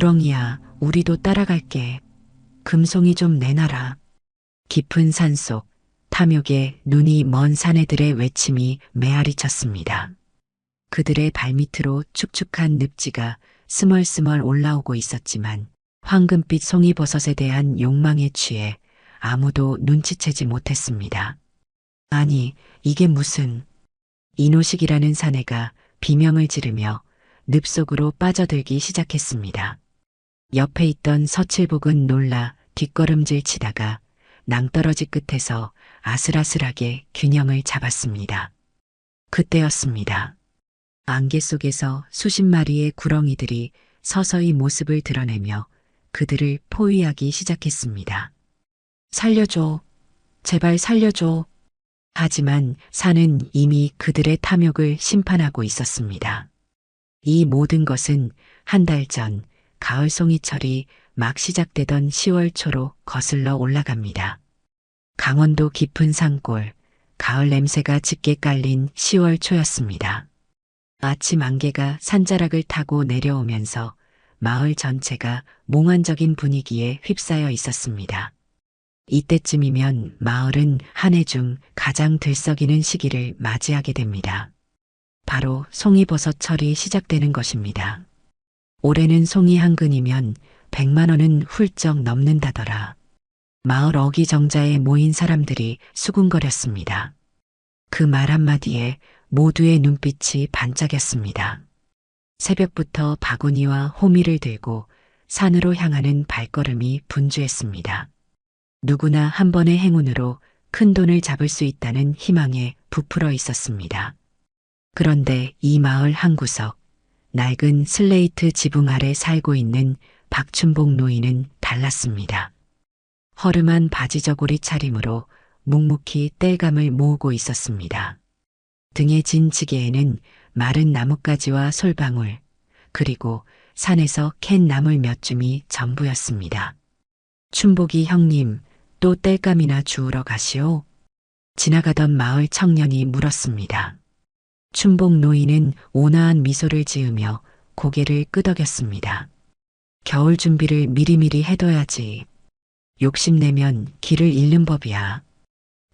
구렁이야, 우리도 따라갈게. 금송이 좀 내놔라. 깊은 산속, 탐욕에 눈이 먼 사내들의 외침이 메아리 쳤습니다. 그들의 발밑으로 축축한 늪지가 스멀스멀 올라오고 있었지만 황금빛 송이버섯에 대한 욕망에 취해 아무도 눈치채지 못했습니다. 아니, 이게 무슨... 이노식이라는 사내가 비명을 지르며 늪속으로 빠져들기 시작했습니다. 옆에 있던 서칠복은 놀라 뒷걸음질 치다가 낭떠러지 끝에서 아슬아슬하게 균형을 잡았습니다. 그때였습니다. 안개 속에서 수십 마리의 구렁이들이 서서히 모습을 드러내며 그들을 포위하기 시작했습니다. 살려줘. 제발 살려줘. 하지만 산은 이미 그들의 탐욕을 심판하고 있었습니다. 이 모든 것은 한 달 전 가을 송이철이 막 시작되던 10월 초로 거슬러 올라갑니다. 강원도 깊은 산골, 가을 냄새가 짙게 깔린 10월 초였습니다. 아침 안개가 산자락을 타고 내려오면서 마을 전체가 몽환적인 분위기에 휩싸여 있었습니다. 이때쯤이면 마을은 한 해 중 가장 들썩이는 시기를 맞이하게 됩니다. 바로 송이버섯철이 시작되는 것입니다. 올해는 송이 한 근이면 100만 원은 훌쩍 넘는다더라. 마을 어기정자에 모인 사람들이 수군거렸습니다. 그 말 한마디에 모두의 눈빛이 반짝였습니다. 새벽부터 바구니와 호미를 들고 산으로 향하는 발걸음이 분주했습니다. 누구나 한 번의 행운으로 큰 돈을 잡을 수 있다는 희망에 부풀어 있었습니다. 그런데 이 마을 한 구석, 낡은 슬레이트 지붕 아래 살고 있는 박춘복 노인은 달랐습니다. 허름한 바지 저고리 차림으로 묵묵히 땔감을 모으고 있었습니다. 등에 진 지게에는 마른 나뭇가지와 솔방울, 그리고 산에서 캔 나물 몇 줌이 전부였습니다. 춘복이 형님, 또 땔감이나 주우러 가시오? 지나가던 마을 청년이 물었습니다. 춘복 노인은 온화한 미소를 지으며 고개를 끄덕였습니다. 겨울 준비를 미리미리 해둬야지. 욕심내면 길을 잃는 법이야.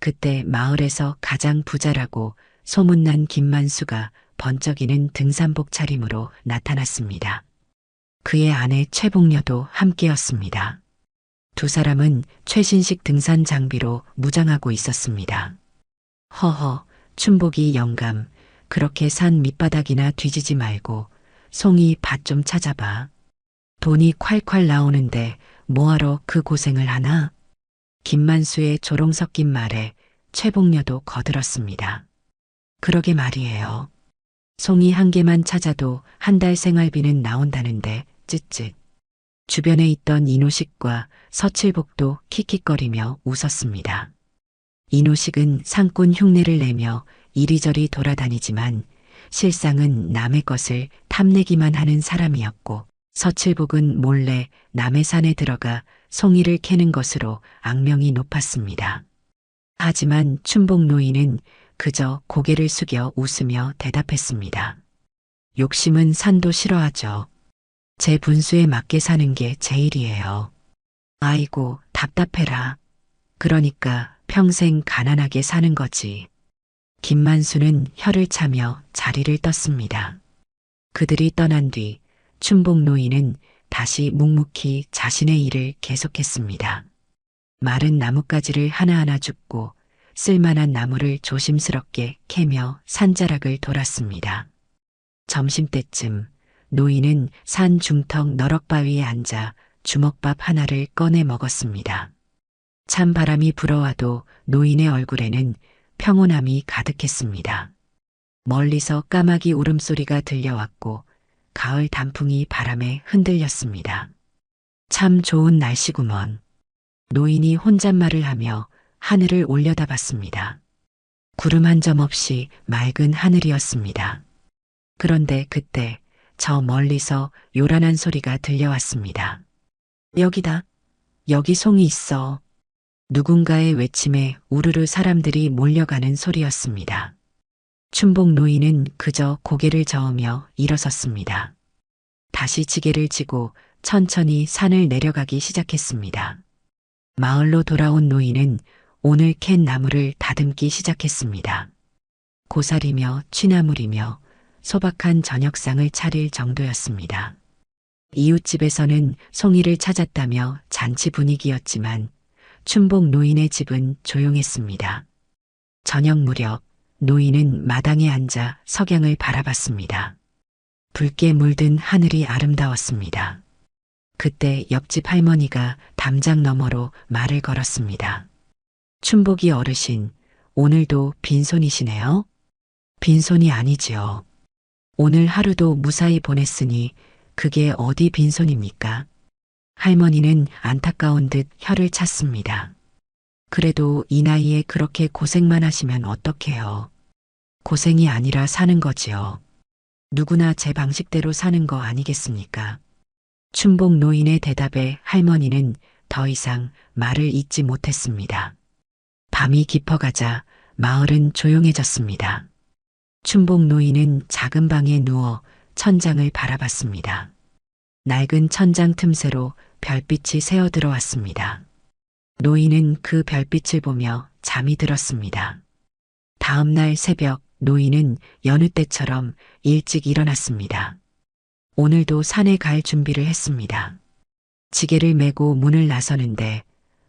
그때 마을에서 가장 부자라고 소문난 김만수가 번쩍이는 등산복 차림으로 나타났습니다. 그의 아내 최복녀도 함께였습니다. 두 사람은 최신식 등산 장비로 무장하고 있었습니다. 허허, 춘복이 영감, 그렇게 산 밑바닥이나 뒤지지 말고 송이 밭 좀 찾아봐. 돈이 콸콸 나오는데 뭐하러 그 고생을 하나? 김만수의 조롱 섞인 말에 최복녀도 거들었습니다. 그러게 말이에요. 송이 한 개만 찾아도 한 달 생활비는 나온다는데 쯧쯧. 주변에 있던 이노식과 서칠복도 킥킥거리며 웃었습니다. 이노식은 상꾼 흉내를 내며 이리저리 돌아다니지만 실상은 남의 것을 탐내기만 하는 사람이었고, 서칠복은 몰래 남의 산에 들어가 송이를 캐는 것으로 악명이 높았습니다. 하지만 춘복 노인은 그저 고개를 숙여 웃으며 대답했습니다. 욕심은 산도 싫어하죠. 제 분수에 맞게 사는 게 제일이에요. 아이고, 답답해라. 그러니까 평생 가난하게 사는 거지. 김만수는 혀를 차며 자리를 떴습니다. 그들이 떠난 뒤 춘복 노인은 다시 묵묵히 자신의 일을 계속했습니다. 마른 나뭇가지를 하나하나 줍고 쓸만한 나무를 조심스럽게 캐며 산자락을 돌았습니다. 점심때쯤 노인은 산 중턱 너럭바위에 앉아 주먹밥 하나를 꺼내 먹었습니다. 찬바람이 불어와도 노인의 얼굴에는 평온함이 가득했습니다. 멀리서 까마귀 울음소리가 들려왔고 가을 단풍이 바람에 흔들렸습니다. 참 좋은 날씨구먼. 노인이 혼잣말을 하며 하늘을 올려다봤습니다. 구름 한 점 없이 맑은 하늘이었습니다. 그런데 그때 저 멀리서 요란한 소리가 들려왔습니다. 여기다. 여기 송이 있어. 누군가의 외침에 우르르 사람들이 몰려가는 소리였습니다. 춘복 노인은 그저 고개를 저으며 일어섰습니다. 다시 지게를 지고 천천히 산을 내려가기 시작했습니다. 마을로 돌아온 노인은 오늘 캔 나무를 다듬기 시작했습니다. 고사리며 취나물이며 소박한 저녁상을 차릴 정도였습니다. 이웃집에서는 송이를 찾았다며 잔치 분위기였지만 춘복 노인의 집은 조용했습니다. 저녁 무렵 노인은 마당에 앉아 석양을 바라봤습니다. 붉게 물든 하늘이 아름다웠습니다. 그때 옆집 할머니가 담장 너머로 말을 걸었습니다. 춘복이 어르신, 오늘도 빈손이시네요? 빈손이 아니지요. 오늘 하루도 무사히 보냈으니 그게 어디 빈손입니까? 할머니는 안타까운 듯 혀를 찼습니다. 그래도 이 나이에 그렇게 고생만 하시면 어떡해요. 고생이 아니라 사는 거지요. 누구나 제 방식대로 사는 거 아니겠습니까? 춘복 노인의 대답에 할머니는 더 이상 말을 잇지 못했습니다. 밤이 깊어가자 마을은 조용해졌습니다. 춘복 노인은 작은 방에 누워 천장을 바라봤습니다. 낡은 천장 틈새로 별빛이 새어 들어왔습니다. 노인은 그 별빛을 보며 잠이 들었습니다. 다음 날 새벽 노인은 여느 때처럼 일찍 일어났습니다. 오늘도 산에 갈 준비를 했습니다. 지게를 메고 문을 나서는데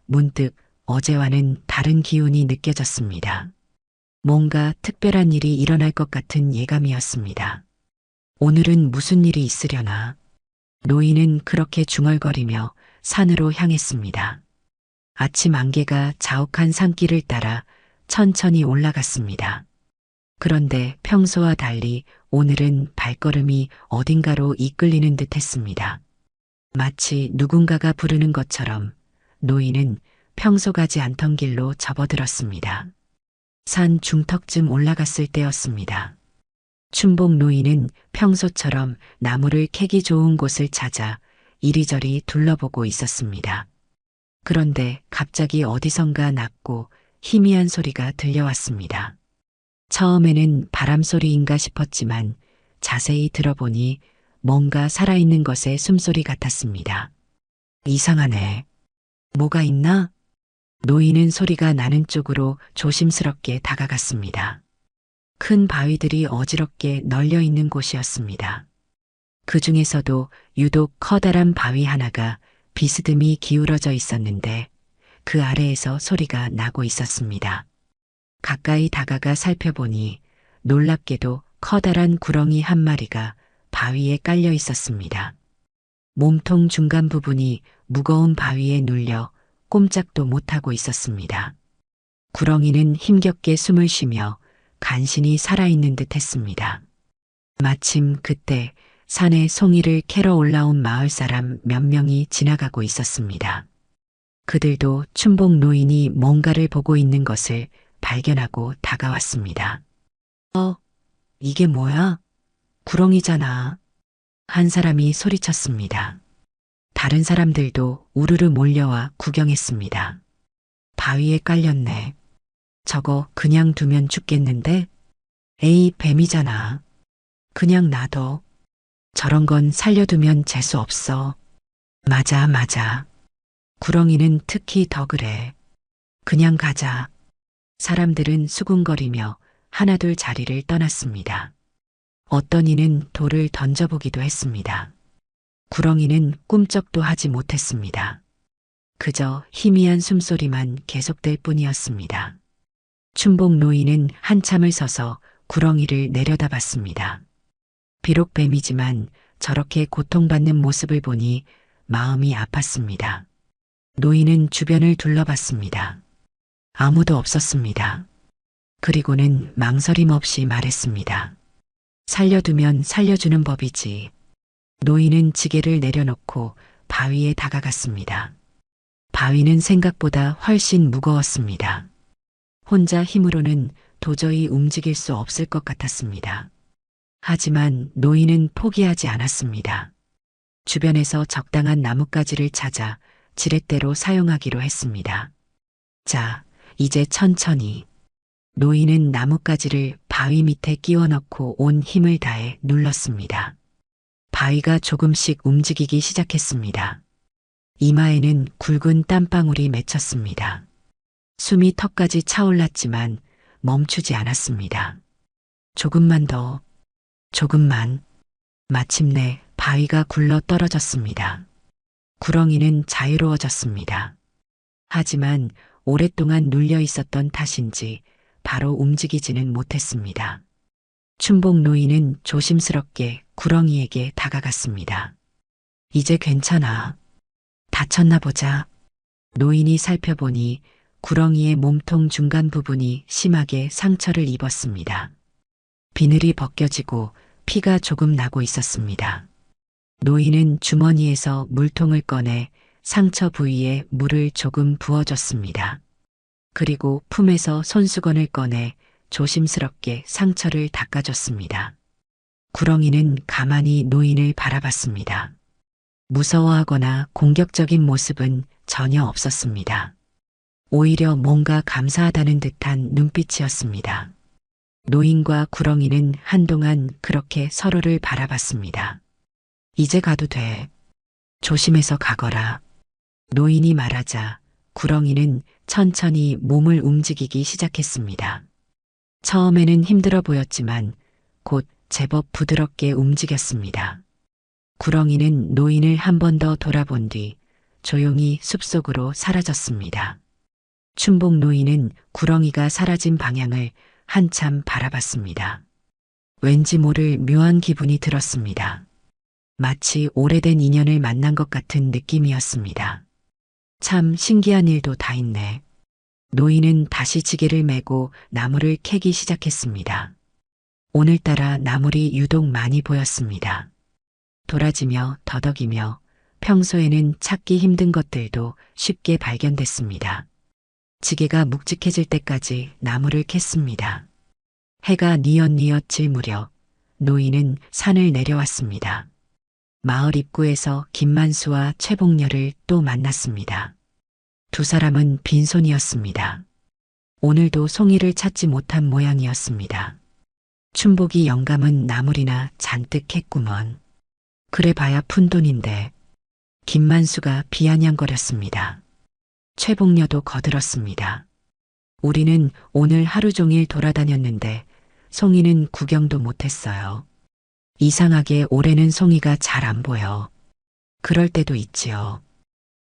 문득 어제와는 다른 기운이 느껴졌습니다. 뭔가 특별한 일이 일어날 것 같은 예감이었습니다. 오늘은 무슨 일이 있으려나? 노인은 그렇게 중얼거리며 산으로 향했습니다. 아침 안개가 자욱한 산길을 따라 천천히 올라갔습니다. 그런데 평소와 달리 오늘은 발걸음이 어딘가로 이끌리는 듯 했습니다. 마치 누군가가 부르는 것처럼 노인은 평소 가지 않던 길로 접어들었습니다. 산 중턱쯤 올라갔을 때였습니다. 춘복 노인은 평소처럼 나무를 캐기 좋은 곳을 찾아 이리저리 둘러보고 있었습니다. 그런데 갑자기 어디선가 낮고 희미한 소리가 들려왔습니다. 처음에는 바람소리인가 싶었지만 자세히 들어보니 뭔가 살아있는 것의 숨소리 같았습니다. 이상하네. 뭐가 있나? 노인은 소리가 나는 쪽으로 조심스럽게 다가갔습니다. 큰 바위들이 어지럽게 널려 있는 곳이었습니다. 그 중에서도 유독 커다란 바위 하나가 비스듬히 기울어져 있었는데 그 아래에서 소리가 나고 있었습니다. 가까이 다가가 살펴보니 놀랍게도 커다란 구렁이 한 마리가 바위에 깔려 있었습니다. 몸통 중간 부분이 무거운 바위에 눌려 꼼짝도 못하고 있었습니다. 구렁이는 힘겹게 숨을 쉬며 간신히 살아있는 듯 했습니다. 마침 그때 산에 송이를 캐러 올라온 마을 사람 몇 명이 지나가고 있었습니다. 그들도 춘복 노인이 뭔가를 보고 있는 것을 발견하고 다가왔습니다. 이게 뭐야? 구렁이잖아. 한 사람이 소리쳤습니다. 다른 사람들도 우르르 몰려와 구경했습니다. 바위에 깔렸네. 저거 그냥 두면 죽겠는데? 에이, 뱀이잖아. 그냥 놔둬. 저런 건 살려두면 재수 없어. 맞아, 맞아. 구렁이는 특히 더 그래. 그냥 가자. 사람들은 수군거리며 하나둘 자리를 떠났습니다. 어떤 이는 돌을 던져보기도 했습니다. 구렁이는 꿈쩍도 하지 못했습니다. 그저 희미한 숨소리만 계속될 뿐이었습니다. 춘복 노인은 한참을 서서 구렁이를 내려다봤습니다. 비록 뱀이지만 저렇게 고통받는 모습을 보니 마음이 아팠습니다. 노인은 주변을 둘러봤습니다. 아무도 없었습니다. 그리고는 망설임 없이 말했습니다. 살려두면 살려주는 법이지. 노인은 지게를 내려놓고 바위에 다가갔습니다. 바위는 생각보다 훨씬 무거웠습니다. 혼자 힘으로는 도저히 움직일 수 없을 것 같았습니다. 하지만 노인은 포기하지 않았습니다. 주변에서 적당한 나뭇가지를 찾아 지렛대로 사용하기로 했습니다. 자, 이제 천천히. 노인은 나뭇가지를 바위 밑에 끼워 넣고 온 힘을 다해 눌렀습니다. 바위가 조금씩 움직이기 시작했습니다. 이마에는 굵은 땀방울이 맺혔습니다. 숨이 턱까지 차올랐지만 멈추지 않았습니다. 조금만 더, 조금만. 마침내 바위가 굴러 떨어졌습니다. 구렁이는 자유로워졌습니다. 하지만 오랫동안 눌려 있었던 탓인지 바로 움직이지는 못했습니다. 춘복 노인은 조심스럽게 구렁이에게 다가갔습니다. 이제 괜찮아. 다쳤나 보자. 노인이 살펴보니 구렁이의 몸통 중간 부분이 심하게 상처를 입었습니다. 비늘이 벗겨지고 피가 조금 나고 있었습니다. 노인은 주머니에서 물통을 꺼내 상처 부위에 물을 조금 부어줬습니다. 그리고 품에서 손수건을 꺼내 조심스럽게 상처를 닦아줬습니다. 구렁이는 가만히 노인을 바라봤습니다. 무서워하거나 공격적인 모습은 전혀 없었습니다. 오히려 뭔가 감사하다는 듯한 눈빛이었습니다. 노인과 구렁이는 한동안 그렇게 서로를 바라봤습니다. 이제 가도 돼. 조심해서 가거라. 노인이 말하자 구렁이는 천천히 몸을 움직이기 시작했습니다. 처음에는 힘들어 보였지만 곧 제법 부드럽게 움직였습니다. 구렁이는 노인을 한 번 더 돌아본 뒤 조용히 숲속으로 사라졌습니다. 춘복 노인은 구렁이가 사라진 방향을 한참 바라봤습니다. 왠지 모를 묘한 기분이 들었습니다. 마치 오래된 인연을 만난 것 같은 느낌이었습니다. 참 신기한 일도 다 있네. 노인은 다시 지게를 메고 나무를 캐기 시작했습니다. 오늘따라 나물이 유독 많이 보였습니다. 도라지며 더덕이며 평소에는 찾기 힘든 것들도 쉽게 발견됐습니다. 지게가 묵직해질 때까지 나무를 캤습니다. 해가 뉘엿뉘엿 질 무렵 노인은 산을 내려왔습니다. 마을 입구에서 김만수와 최복녀를 또 만났습니다. 두 사람은 빈손이었습니다. 오늘도 송이를 찾지 못한 모양이었습니다. 춘복이 영감은 나물이나 잔뜩 했구먼. 그래 봐야 푼돈인데. 김만수가 비아냥거렸습니다. 최복녀도 거들었습니다. 우리는 오늘 하루 종일 돌아다녔는데 송이는 구경도 못했어요. 이상하게 올해는 송이가 잘 안 보여. 그럴 때도 있지요.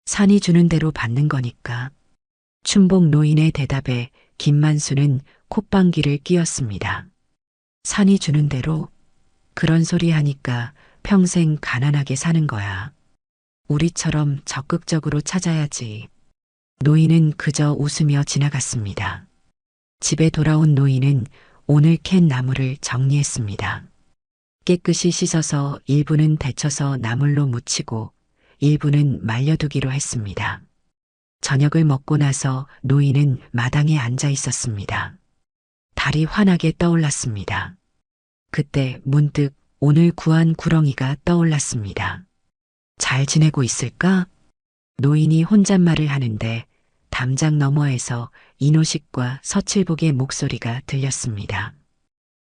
산이 주는 대로 받는 거니까. 춘복 노인의 대답에 김만수는 콧방귀를 뀌었습니다. 산이 주는 대로? 그런 소리 하니까 평생 가난하게 사는 거야. 우리처럼 적극적으로 찾아야지. 노인은 그저 웃으며 지나갔습니다. 집에 돌아온 노인은 오늘 캔 나무를 정리했습니다. 깨끗이 씻어서 일부는 데쳐서 나물로 무치고 일부는 말려두기로 했습니다. 저녁을 먹고 나서 노인은 마당에 앉아 있었습니다. 달이 환하게 떠올랐습니다. 그때 문득 오늘 구한 구렁이가 떠올랐습니다. 잘 지내고 있을까? 노인이 혼잣말을 하는데 담장 너머에서 이노식과 서칠복의 목소리가 들렸습니다.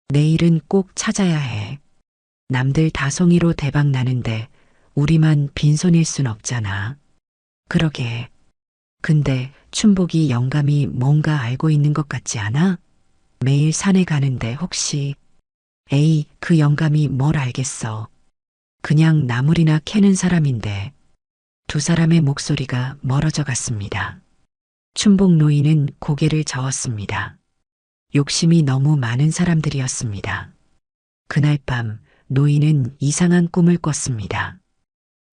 내일은 꼭 찾아야 해. 남들 다 송이로 대박 나는데 우리만 빈손일 순 없잖아. 그러게. 근데 춘복이 영감이 뭔가 알고 있는 것 같지 않아? 매일 산에 가는데 혹시... 에이, 그 영감이 뭘 알겠어. 그냥 나물이나 캐는 사람인데. 두 사람의 목소리가 멀어져 갔습니다. 춘복 노인은 고개를 저었습니다. 욕심이 너무 많은 사람들이었습니다. 그날 밤 노인은 이상한 꿈을 꿨습니다.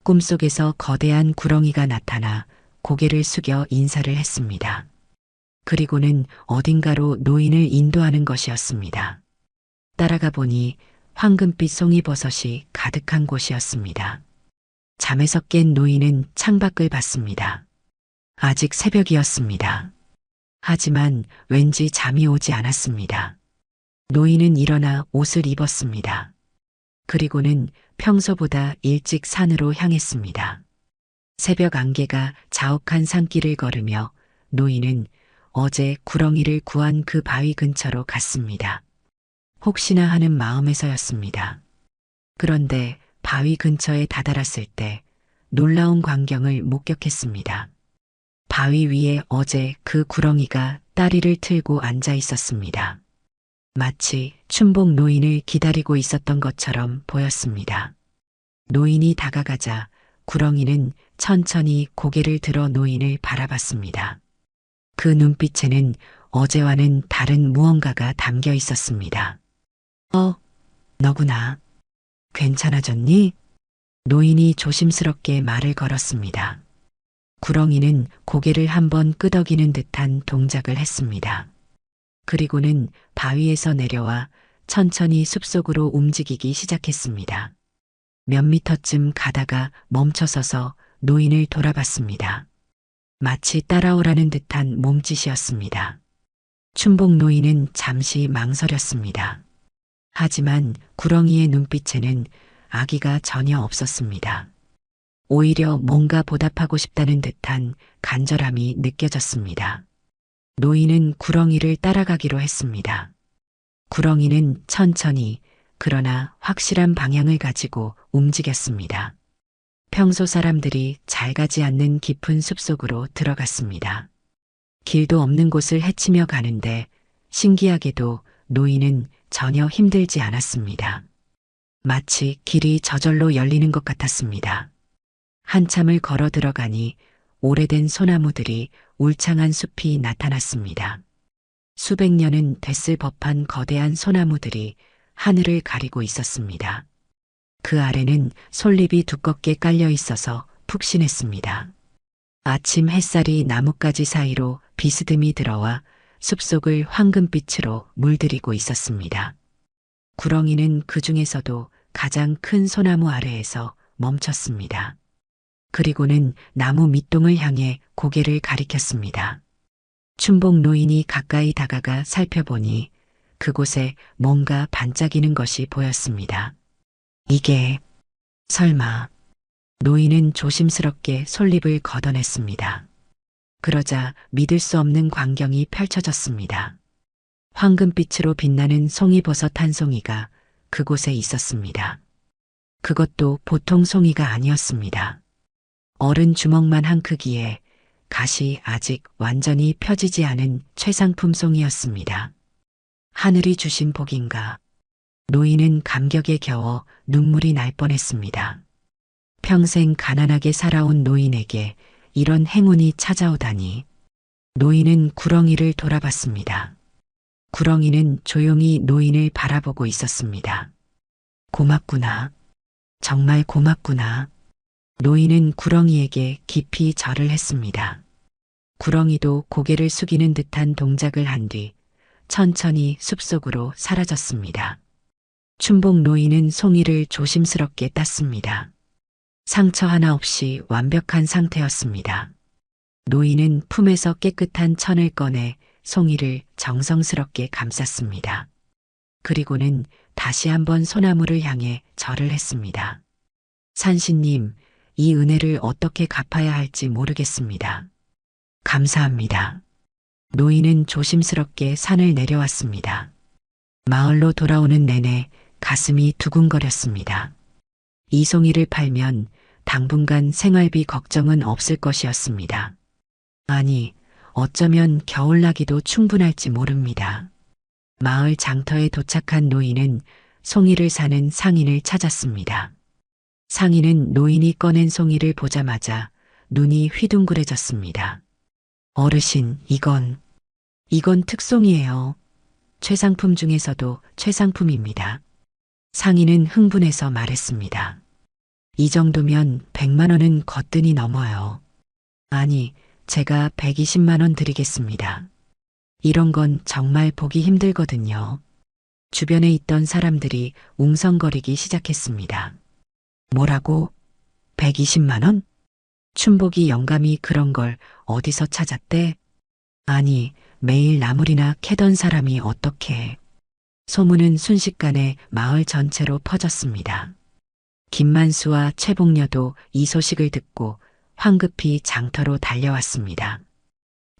꿈속에서 거대한 구렁이가 나타나 고개를 숙여 인사를 했습니다. 그리고는 어딘가로 노인을 인도하는 것이었습니다. 따라가 보니 황금빛 송이버섯이 가득한 곳이었습니다. 잠에서 깬 노인은 창밖을 봤습니다. 아직 새벽이었습니다. 하지만 왠지 잠이 오지 않았습니다. 노인은 일어나 옷을 입었습니다. 그리고는 평소보다 일찍 산으로 향했습니다. 새벽 안개가 자욱한 산길을 걸으며 노인은 어제 구렁이를 구한 그 바위 근처로 갔습니다. 혹시나 하는 마음에서였습니다. 그런데 바위 근처에 다다랐을 때 놀라운 광경을 목격했습니다. 바위 위에 어제 그 구렁이가 다리를 틀고 앉아 있었습니다. 마치 춘복 노인을 기다리고 있었던 것처럼 보였습니다. 노인이 다가가자 구렁이는 천천히 고개를 들어 노인을 바라봤습니다. 그 눈빛에는 어제와는 다른 무언가가 담겨 있었습니다. 너구나. 괜찮아졌니? 노인이 조심스럽게 말을 걸었습니다. 구렁이는 고개를 한번 끄덕이는 듯한 동작을 했습니다. 그리고는 바위에서 내려와 천천히 숲속으로 움직이기 시작했습니다. 몇 미터쯤 가다가 멈춰서서 노인을 돌아봤습니다. 마치 따라오라는 듯한 몸짓이었습니다. 춘복 노인은 잠시 망설였습니다. 하지만 구렁이의 눈빛에는 악의가 전혀 없었습니다. 오히려 뭔가 보답하고 싶다는 듯한 간절함이 느껴졌습니다. 노인은 구렁이를 따라가기로 했습니다. 구렁이는 천천히 그러나 확실한 방향을 가지고 움직였습니다. 평소 사람들이 잘 가지 않는 깊은 숲속으로 들어갔습니다. 길도 없는 곳을 헤치며 가는데 신기하게도 노인은 전혀 힘들지 않았습니다. 마치 길이 저절로 열리는 것 같았습니다. 한참을 걸어 들어가니 오래된 소나무들이 울창한 숲이 나타났습니다. 수백 년은 됐을 법한 거대한 소나무들이 하늘을 가리고 있었습니다. 그 아래는 솔잎이 두껍게 깔려 있어서 푹신했습니다. 아침 햇살이 나뭇가지 사이로 비스듬히 들어와 숲속을 황금빛으로 물들이고 있었습니다. 구렁이는 그 중에서도 가장 큰 소나무 아래에서 멈췄습니다. 그리고는 나무 밑동을 향해 고개를 가리켰습니다. 춘복 노인이 가까이 다가가 살펴보니 그곳에 뭔가 반짝이는 것이 보였습니다. 이게 설마. 노인은 조심스럽게 솔잎을 걷어냈습니다. 그러자 믿을 수 없는 광경이 펼쳐졌습니다. 황금빛으로 빛나는 송이버섯 한 송이가 그곳에 있었습니다. 그것도 보통 송이가 아니었습니다. 어른 주먹만 한 크기에 갓이 아직 완전히 펴지지 않은 최상품 송이였습니다. 하늘이 주신 복인가. 노인은 감격에 겨워 눈물이 날 뻔했습니다. 평생 가난하게 살아온 노인에게 이런 행운이 찾아오다니. 노인은 구렁이를 돌아봤습니다. 구렁이는 조용히 노인을 바라보고 있었습니다. 고맙구나. 정말 고맙구나. 노인은 구렁이에게 깊이 절을 했습니다. 구렁이도 고개를 숙이는 듯한 동작을 한 뒤 천천히 숲속으로 사라졌습니다. 춘복 노인은 송이를 조심스럽게 땄습니다. 상처 하나 없이 완벽한 상태였습니다. 노인은 품에서 깨끗한 천을 꺼내 송이를 정성스럽게 감쌌습니다. 그리고는 다시 한번 소나무를 향해 절을 했습니다. 산신님, 이 은혜를 어떻게 갚아야 할지 모르겠습니다. 감사합니다. 노인은 조심스럽게 산을 내려왔습니다. 마을로 돌아오는 내내 가슴이 두근거렸습니다. 이 송이를 팔면 당분간 생활비 걱정은 없을 것이었습니다. 아니, 어쩌면 겨울나기도 충분할지 모릅니다. 마을 장터에 도착한 노인은 송이를 사는 상인을 찾았습니다. 상인은 노인이 꺼낸 송이를 보자마자 눈이 휘둥그레졌습니다. 어르신, 이건 특송이에요. 최상품 중에서도 최상품입니다. 상인은 흥분해서 말했습니다. 이 정도면 100만 원은 거뜬히 넘어요. 아니, 제가 120만 원 드리겠습니다. 이런 건 정말 보기 힘들거든요. 주변에 있던 사람들이 웅성거리기 시작했습니다. 뭐라고? 120만 원? 춘복이 영감이 그런 걸 어디서 찾았대? 아니, 매일 나물이나 캐던 사람이 어떻게. 소문은 순식간에 마을 전체로 퍼졌습니다. 김만수와 최복녀도 이 소식을 듣고 황급히 장터로 달려왔습니다.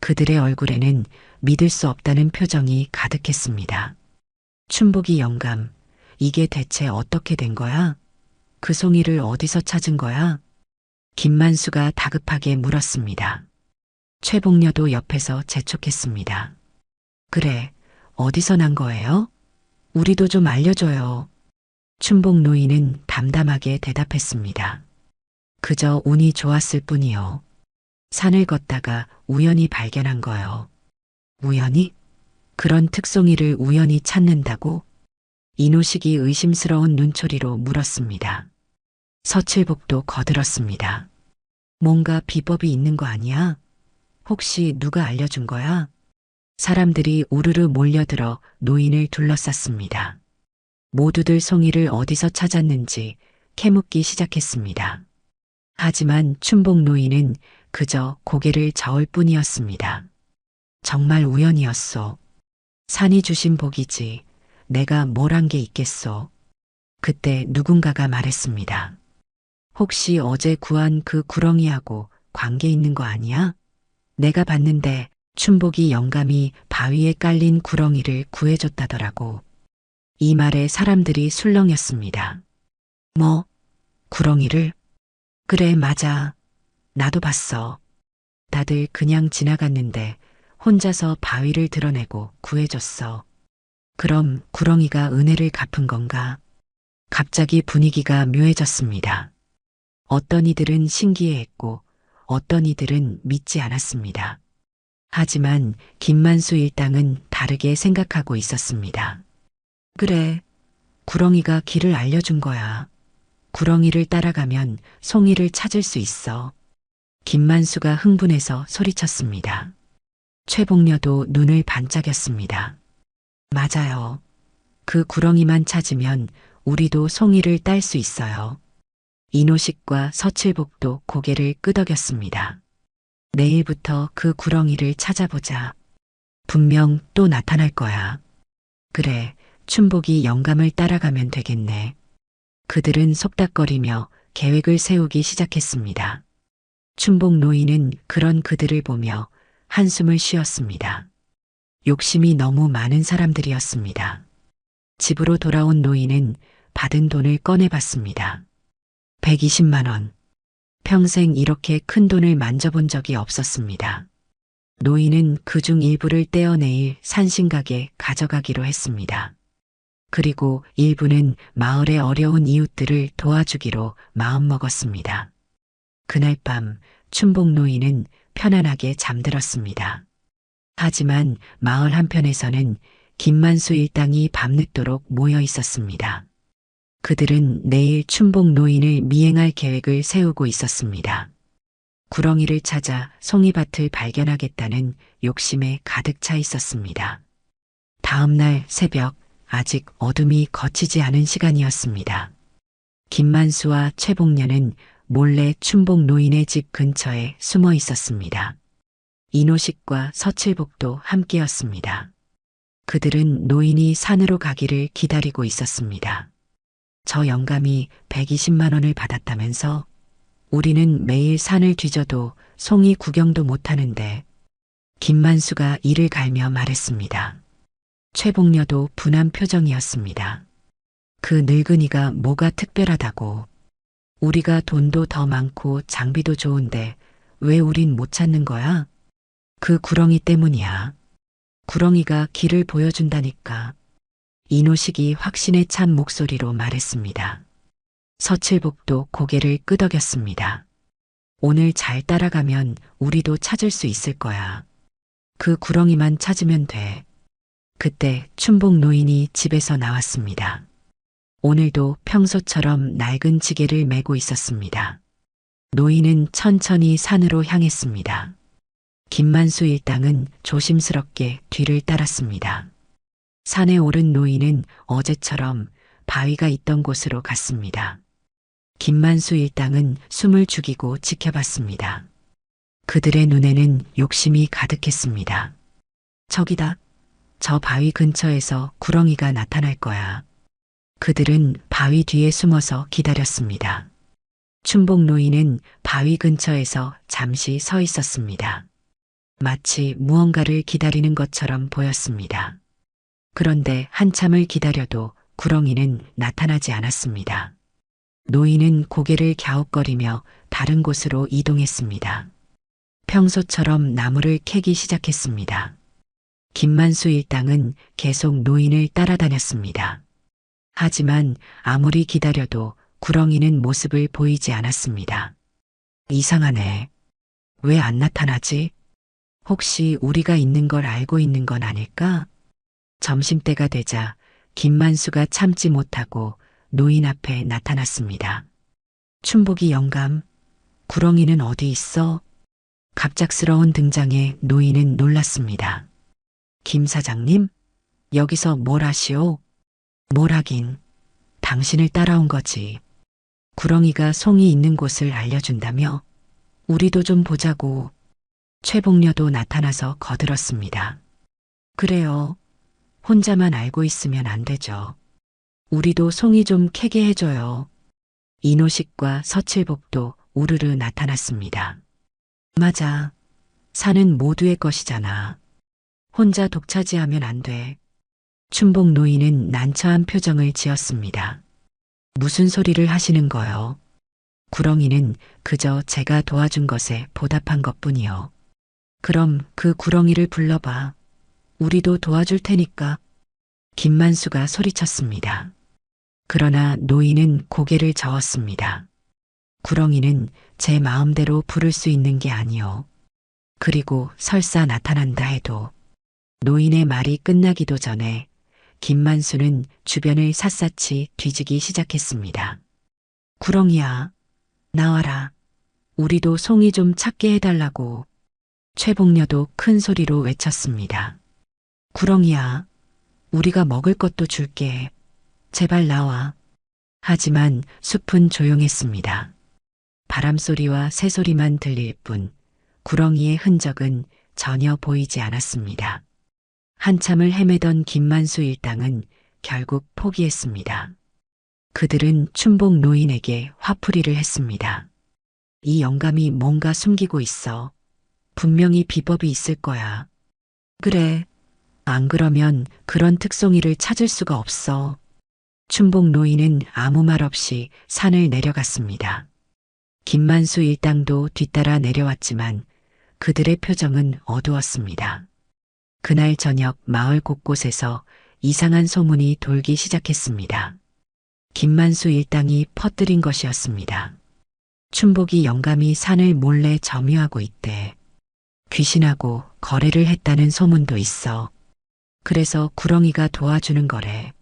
그들의 얼굴에는 믿을 수 없다는 표정이 가득했습니다. 춘복이 영감, 이게 대체 어떻게 된 거야? 그 송이를 어디서 찾은 거야? 김만수가 다급하게 물었습니다. 최복녀도 옆에서 재촉했습니다. 그래, 어디서 난 거예요? 우리도 좀 알려줘요. 춘복 노인은 담담하게 대답했습니다. 그저 운이 좋았을 뿐이요. 산을 걷다가 우연히 발견한 거요. 우연히? 그런 특송이를 우연히 찾는다고? 이노식이 의심스러운 눈초리로 물었습니다. 서칠복도 거들었습니다. 뭔가 비법이 있는 거 아니야? 혹시 누가 알려준 거야? 사람들이 우르르 몰려들어 노인을 둘러쌌습니다. 모두들 송이를 어디서 찾았는지 캐묻기 시작했습니다. 하지만 춘복 노인은 그저 고개를 저을 뿐이었습니다. 정말 우연이었소. 산이 주신 복이지. 내가 뭘 한 게 있겠소. 그때 누군가가 말했습니다. 혹시 어제 구한 그 구렁이하고 관계 있는 거 아니야? 내가 봤는데 춘복이 영감이 바위에 깔린 구렁이를 구해줬다더라고. 이 말에 사람들이 술렁였습니다. 뭐? 구렁이를? 그래, 맞아. 나도 봤어. 다들 그냥 지나갔는데 혼자서 바위를 드러내고 구해줬어. 그럼 구렁이가 은혜를 갚은 건가? 갑자기 분위기가 묘해졌습니다. 어떤 이들은 신기해했고 어떤 이들은 믿지 않았습니다. 하지만 김만수 일당은 다르게 생각하고 있었습니다. 그래, 구렁이가 길을 알려준 거야. 구렁이를 따라가면 송이를 찾을 수 있어. 김만수가 흥분해서 소리쳤습니다. 최복녀도 눈을 반짝였습니다. 맞아요. 그 구렁이만 찾으면 우리도 송이를 딸 수 있어요. 이노식과 서칠복도 고개를 끄덕였습니다. 내일부터 그 구렁이를 찾아보자. 분명 또 나타날 거야. 그래, 춘복이 영감을 따라가면 되겠네. 그들은 속닥거리며 계획을 세우기 시작했습니다. 춘복 노인은 그런 그들을 보며 한숨을 쉬었습니다. 욕심이 너무 많은 사람들이었습니다. 집으로 돌아온 노인은 받은 돈을 꺼내봤습니다. 120만 원. 평생 이렇게 큰 돈을 만져본 적이 없었습니다. 노인은 그중 일부를 떼어내일 산신각에 가져가기로 했습니다. 그리고 일부는 마을의 어려운 이웃들을 도와주기로 마음먹었습니다. 그날 밤 춘복 노인은 편안하게 잠들었습니다. 하지만 마을 한편에서는 김만수 일당이 밤늦도록 모여 있었습니다. 그들은 내일 춘복 노인을 미행할 계획을 세우고 있었습니다. 구렁이를 찾아 송이밭을 발견하겠다는 욕심에 가득 차 있었습니다. 다음 날 새벽, 아직 어둠이 걷히지 않은 시간이었습니다. 김만수와 최복녀는 몰래 춘복 노인의 집 근처에 숨어 있었습니다. 이노식과 서칠복도 함께였습니다. 그들은 노인이 산으로 가기를 기다리고 있었습니다. 저 영감이 120만 원을 받았다면서? 우리는 매일 산을 뒤져도 송이 구경도 못하는데. 김만수가 이를 갈며 말했습니다. 최복녀도 분한 표정이었습니다. 그 늙은이가 뭐가 특별하다고. 우리가 돈도 더 많고 장비도 좋은데 왜 우린 못 찾는 거야? 그 구렁이 때문이야. 구렁이가 길을 보여준다니까. 이노식이 확신에 찬 목소리로 말했습니다. 서칠복도 고개를 끄덕였습니다. 오늘 잘 따라가면 우리도 찾을 수 있을 거야. 그 구렁이만 찾으면 돼. 그때 춘복 노인이 집에서 나왔습니다. 오늘도 평소처럼 낡은 지게를 메고 있었습니다. 노인은 천천히 산으로 향했습니다. 김만수 일당은 조심스럽게 뒤를 따랐습니다. 산에 오른 노인은 어제처럼 바위가 있던 곳으로 갔습니다. 김만수 일당은 숨을 죽이고 지켜봤습니다. 그들의 눈에는 욕심이 가득했습니다. 저기다. 저 바위 근처에서 구렁이가 나타날 거야. 그들은 바위 뒤에 숨어서 기다렸습니다. 춘복 노인은 바위 근처에서 잠시 서 있었습니다. 마치 무언가를 기다리는 것처럼 보였습니다. 그런데 한참을 기다려도 구렁이는 나타나지 않았습니다. 노인은 고개를 갸웃거리며 다른 곳으로 이동했습니다. 평소처럼 나무를 캐기 시작했습니다. 김만수 일당은 계속 노인을 따라다녔습니다. 하지만 아무리 기다려도 구렁이는 모습을 보이지 않았습니다. 이상하네. 왜 안 나타나지? 혹시 우리가 있는 걸 알고 있는 건 아닐까? 점심때가 되자 김만수가 참지 못하고 노인 앞에 나타났습니다. 춘복이 영감, 구렁이는 어디 있어? 갑작스러운 등장에 노인은 놀랐습니다. 김 사장님, 여기서 뭘 하시오? 뭘 하긴, 당신을 따라온 거지. 구렁이가 송이 있는 곳을 알려준다며? 우리도 좀 보자고. 최복녀도 나타나서 거들었습니다. 그래요. 혼자만 알고 있으면 안 되죠. 우리도 송이 좀 캐게 해줘요. 이노식과 서칠복도 우르르 나타났습니다. 맞아. 산은 모두의 것이잖아. 혼자 독차지하면 안 돼. 춘복 노인은 난처한 표정을 지었습니다. 무슨 소리를 하시는 거요? 구렁이는 그저 제가 도와준 것에 보답한 것뿐이요. 그럼 그 구렁이를 불러봐. 우리도 도와줄 테니까. 김만수가 소리쳤습니다. 그러나 노인은 고개를 저었습니다. 구렁이는 제 마음대로 부를 수 있는 게 아니요. 그리고 설사 나타난다 해도 노인의 말이 끝나기도 전에 김만수는 주변을 샅샅이 뒤지기 시작했습니다. 구렁이야, 나와라. 우리도 송이 좀 찾게 해달라고. 최복녀도 큰 소리로 외쳤습니다. 구렁이야, 우리가 먹을 것도 줄게. 제발 나와. 하지만 숲은 조용했습니다. 바람소리와 새소리만 들릴 뿐 구렁이의 흔적은 전혀 보이지 않았습니다. 한참을 헤매던 김만수 일당은 결국 포기했습니다. 그들은 춘복 노인에게 화풀이를 했습니다. 이 영감이 뭔가 숨기고 있어. 분명히 비법이 있을 거야. 그래. 안 그러면 그런 특송이를 찾을 수가 없어. 춘복 노인은 아무 말 없이 산을 내려갔습니다. 김만수 일당도 뒤따라 내려왔지만 그들의 표정은 어두웠습니다. 그날 저녁 마을 곳곳에서 이상한 소문이 돌기 시작했습니다. 김만수 일당이 퍼뜨린 것이었습니다. 춘복이 영감이 산을 몰래 점유하고 있대. 귀신하고 거래를 했다는 소문도 있어. 그래서 구렁이가 도와주는 거래.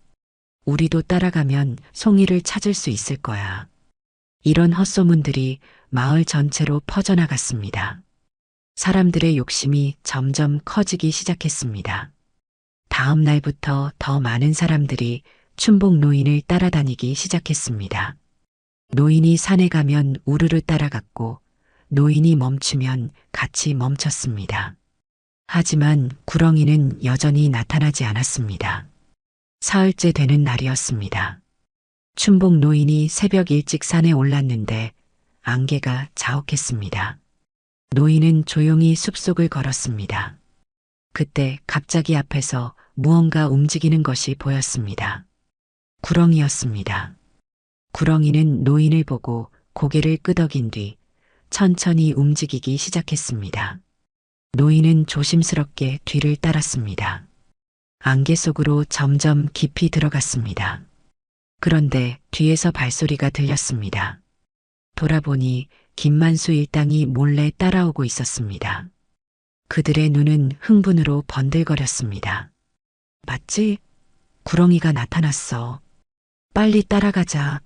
우리도 따라가면 송이를 찾을 수 있을 거야. 이런 헛소문들이 마을 전체로 퍼져나갔습니다. 사람들의 욕심이 점점 커지기 시작했습니다. 다음 날부터 더 많은 사람들이 춘복 노인을 따라다니기 시작했습니다. 노인이 산에 가면 우르르 따라갔고 노인이 멈추면 같이 멈췄습니다. 하지만 구렁이는 여전히 나타나지 않았습니다. 사흘째 되는 날이었습니다. 춘복 노인이 새벽 일찍 산에 올랐는데 안개가 자욱했습니다. 노인은 조용히 숲속을 걸었습니다. 그때 갑자기 앞에서 무언가 움직이는 것이 보였습니다. 구렁이였습니다. 구렁이는 노인을 보고 고개를 끄덕인 뒤 천천히 움직이기 시작했습니다. 노인은 조심스럽게 뒤를 따랐습니다. 안개 속으로 점점 깊이 들어갔습니다. 그런데 뒤에서 발소리가 들렸습니다. 돌아보니 김만수 일당이 몰래 따라오고 있었습니다. 그들의 눈은 흥분으로 번들거렸습니다. 맞지? 구렁이가 나타났어. 빨리 따라가자.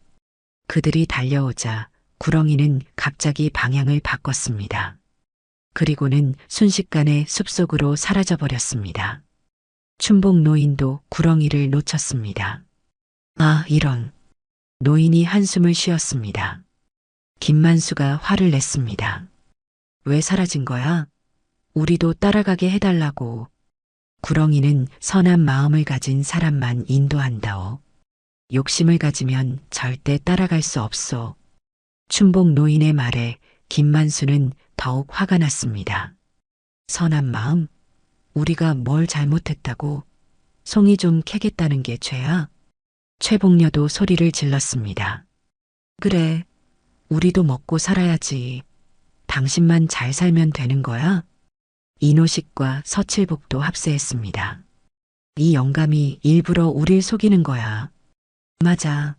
그들이 달려오자 구렁이는 갑자기 방향을 바꿨습니다. 그리고는 순식간에 숲속으로 사라져버렸습니다. 춘복 노인도 구렁이를 놓쳤습니다. 아, 이런. 노인이 한숨을 쉬었습니다. 김만수가 화를 냈습니다. 왜 사라진 거야? 우리도 따라가게 해달라고. 구렁이는 선한 마음을 가진 사람만 인도한다오. 욕심을 가지면 절대 따라갈 수 없소. 춘복 노인의 말에 김만수는 더욱 화가 났습니다. 선한 마음? 우리가 뭘 잘못했다고? 송이 좀 캐겠다는 게 죄야? 최복녀도 소리를 질렀습니다. 그래, 우리도 먹고 살아야지. 당신만 잘 살면 되는 거야? 이노식과 서칠복도 합세했습니다. 이 영감이 일부러 우릴 속이는 거야. 맞아.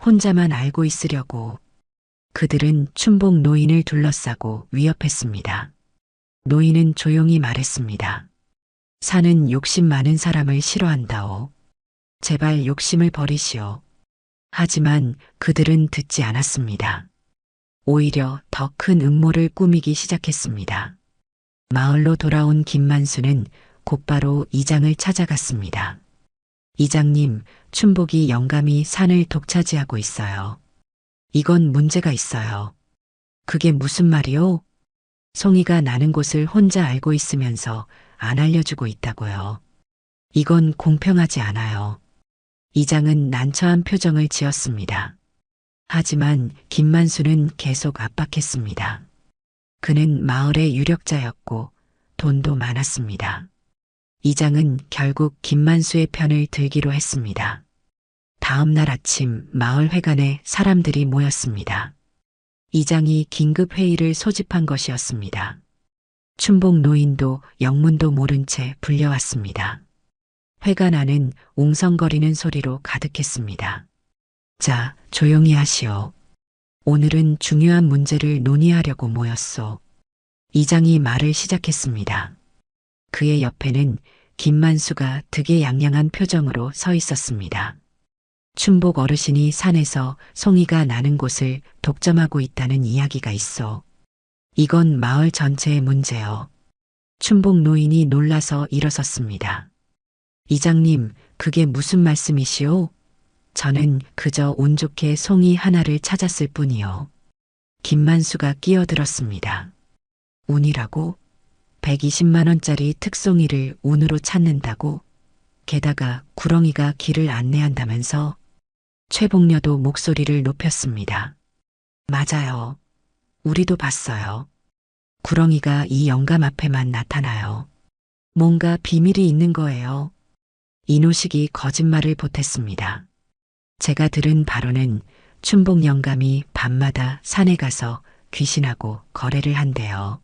혼자만 알고 있으려고. 그들은 춘복 노인을 둘러싸고 위협했습니다. 노인은 조용히 말했습니다. 사는 욕심 많은 사람을 싫어한다오. 제발 욕심을 버리시오. 하지만 그들은 듣지 않았습니다. 오히려 더 큰 음모를 꾸미기 시작했습니다. 마을로 돌아온 김만수는 곧바로 이장을 찾아갔습니다. 이장님, 춘복이 영감이 산을 독차지하고 있어요. 이건 문제가 있어요. 그게 무슨 말이오? 송이가 나는 곳을 혼자 알고 있으면서 안 알려주고 있다고요. 이건 공평하지 않아요. 이장은 난처한 표정을 지었습니다. 하지만 김만수는 계속 압박했습니다. 그는 마을의 유력자였고 돈도 많았습니다. 이장은 결국 김만수의 편을 들기로 했습니다. 다음 날 아침 마을 회관에 사람들이 모였습니다. 이장이 긴급 회의를 소집한 것이었습니다. 춘복 노인도 영문도 모른 채 불려왔습니다. 회관 안은 웅성거리는 소리로 가득했습니다. 자, 조용히 하시오. 오늘은 중요한 문제를 논의하려고 모였소. 이장이 말을 시작했습니다. 그의 옆에는 김만수가 득의양양한 표정으로 서 있었습니다. 춘복 어르신이 산에서 송이가 나는 곳을 독점하고 있다는 이야기가 있어. 이건 마을 전체의 문제요. 춘복 노인이 놀라서 일어섰습니다. 이장님, 그게 무슨 말씀이시오? 저는 그저 운 좋게 송이 하나를 찾았을 뿐이요. 김만수가 끼어들었습니다. 운이라고? 120만 원짜리 특송이를 운으로 찾는다고? 게다가 구렁이가 길을 안내한다면서? 최복녀도 목소리를 높였습니다. 맞아요. 우리도 봤어요. 구렁이가 이 영감 앞에만 나타나요. 뭔가 비밀이 있는 거예요. 이노식이 거짓말을 보탰습니다. 제가 들은 바로는 춘복 영감이 밤마다 산에 가서 귀신하고 거래를 한대요.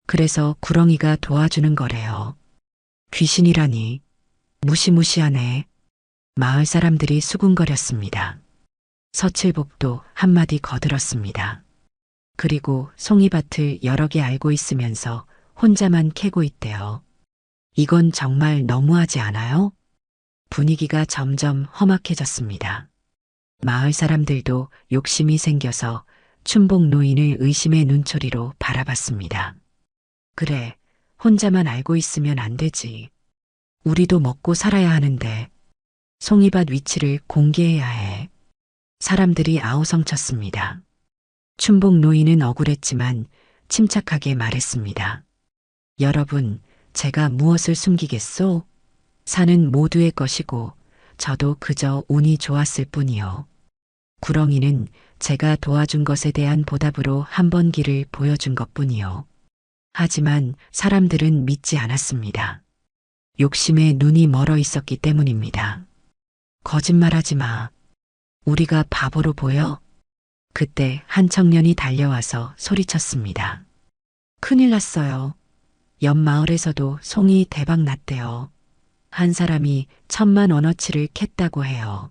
그래서 구렁이가 도와주는 거래요. 귀신이라니 무시무시하네. 마을 사람들이 수군거렸습니다. 서칠복도 한마디 거들었습니다. 그리고 송이밭을 여러 개 알고 있으면서 혼자만 캐고 있대요. 이건 정말 너무하지 않아요? 분위기가 점점 험악해졌습니다. 마을 사람들도 욕심이 생겨서 춘복 노인을 의심의 눈초리로 바라봤습니다. 그래, 혼자만 알고 있으면 안 되지. 우리도 먹고 살아야 하는데 송이밭 위치를 공개해야 해. 사람들이 아우성쳤습니다. 춘복 노인은 억울했지만 침착하게 말했습니다. 여러분, 제가 무엇을 숨기겠소? 산은 모두의 것이고 저도 그저 운이 좋았을 뿐이요. 구렁이는 제가 도와준 것에 대한 보답으로 한 번 길을 보여준 것뿐이요. 하지만 사람들은 믿지 않았습니다. 욕심에 눈이 멀어 있었기 때문입니다. 거짓말하지 마. 우리가 바보로 보여? 그때 한 청년이 달려와서 소리쳤습니다. 큰일 났어요. 옆 마을에서도 송이 대박 났대요. 한 사람이 1,000,000원어치를 캤다고 해요.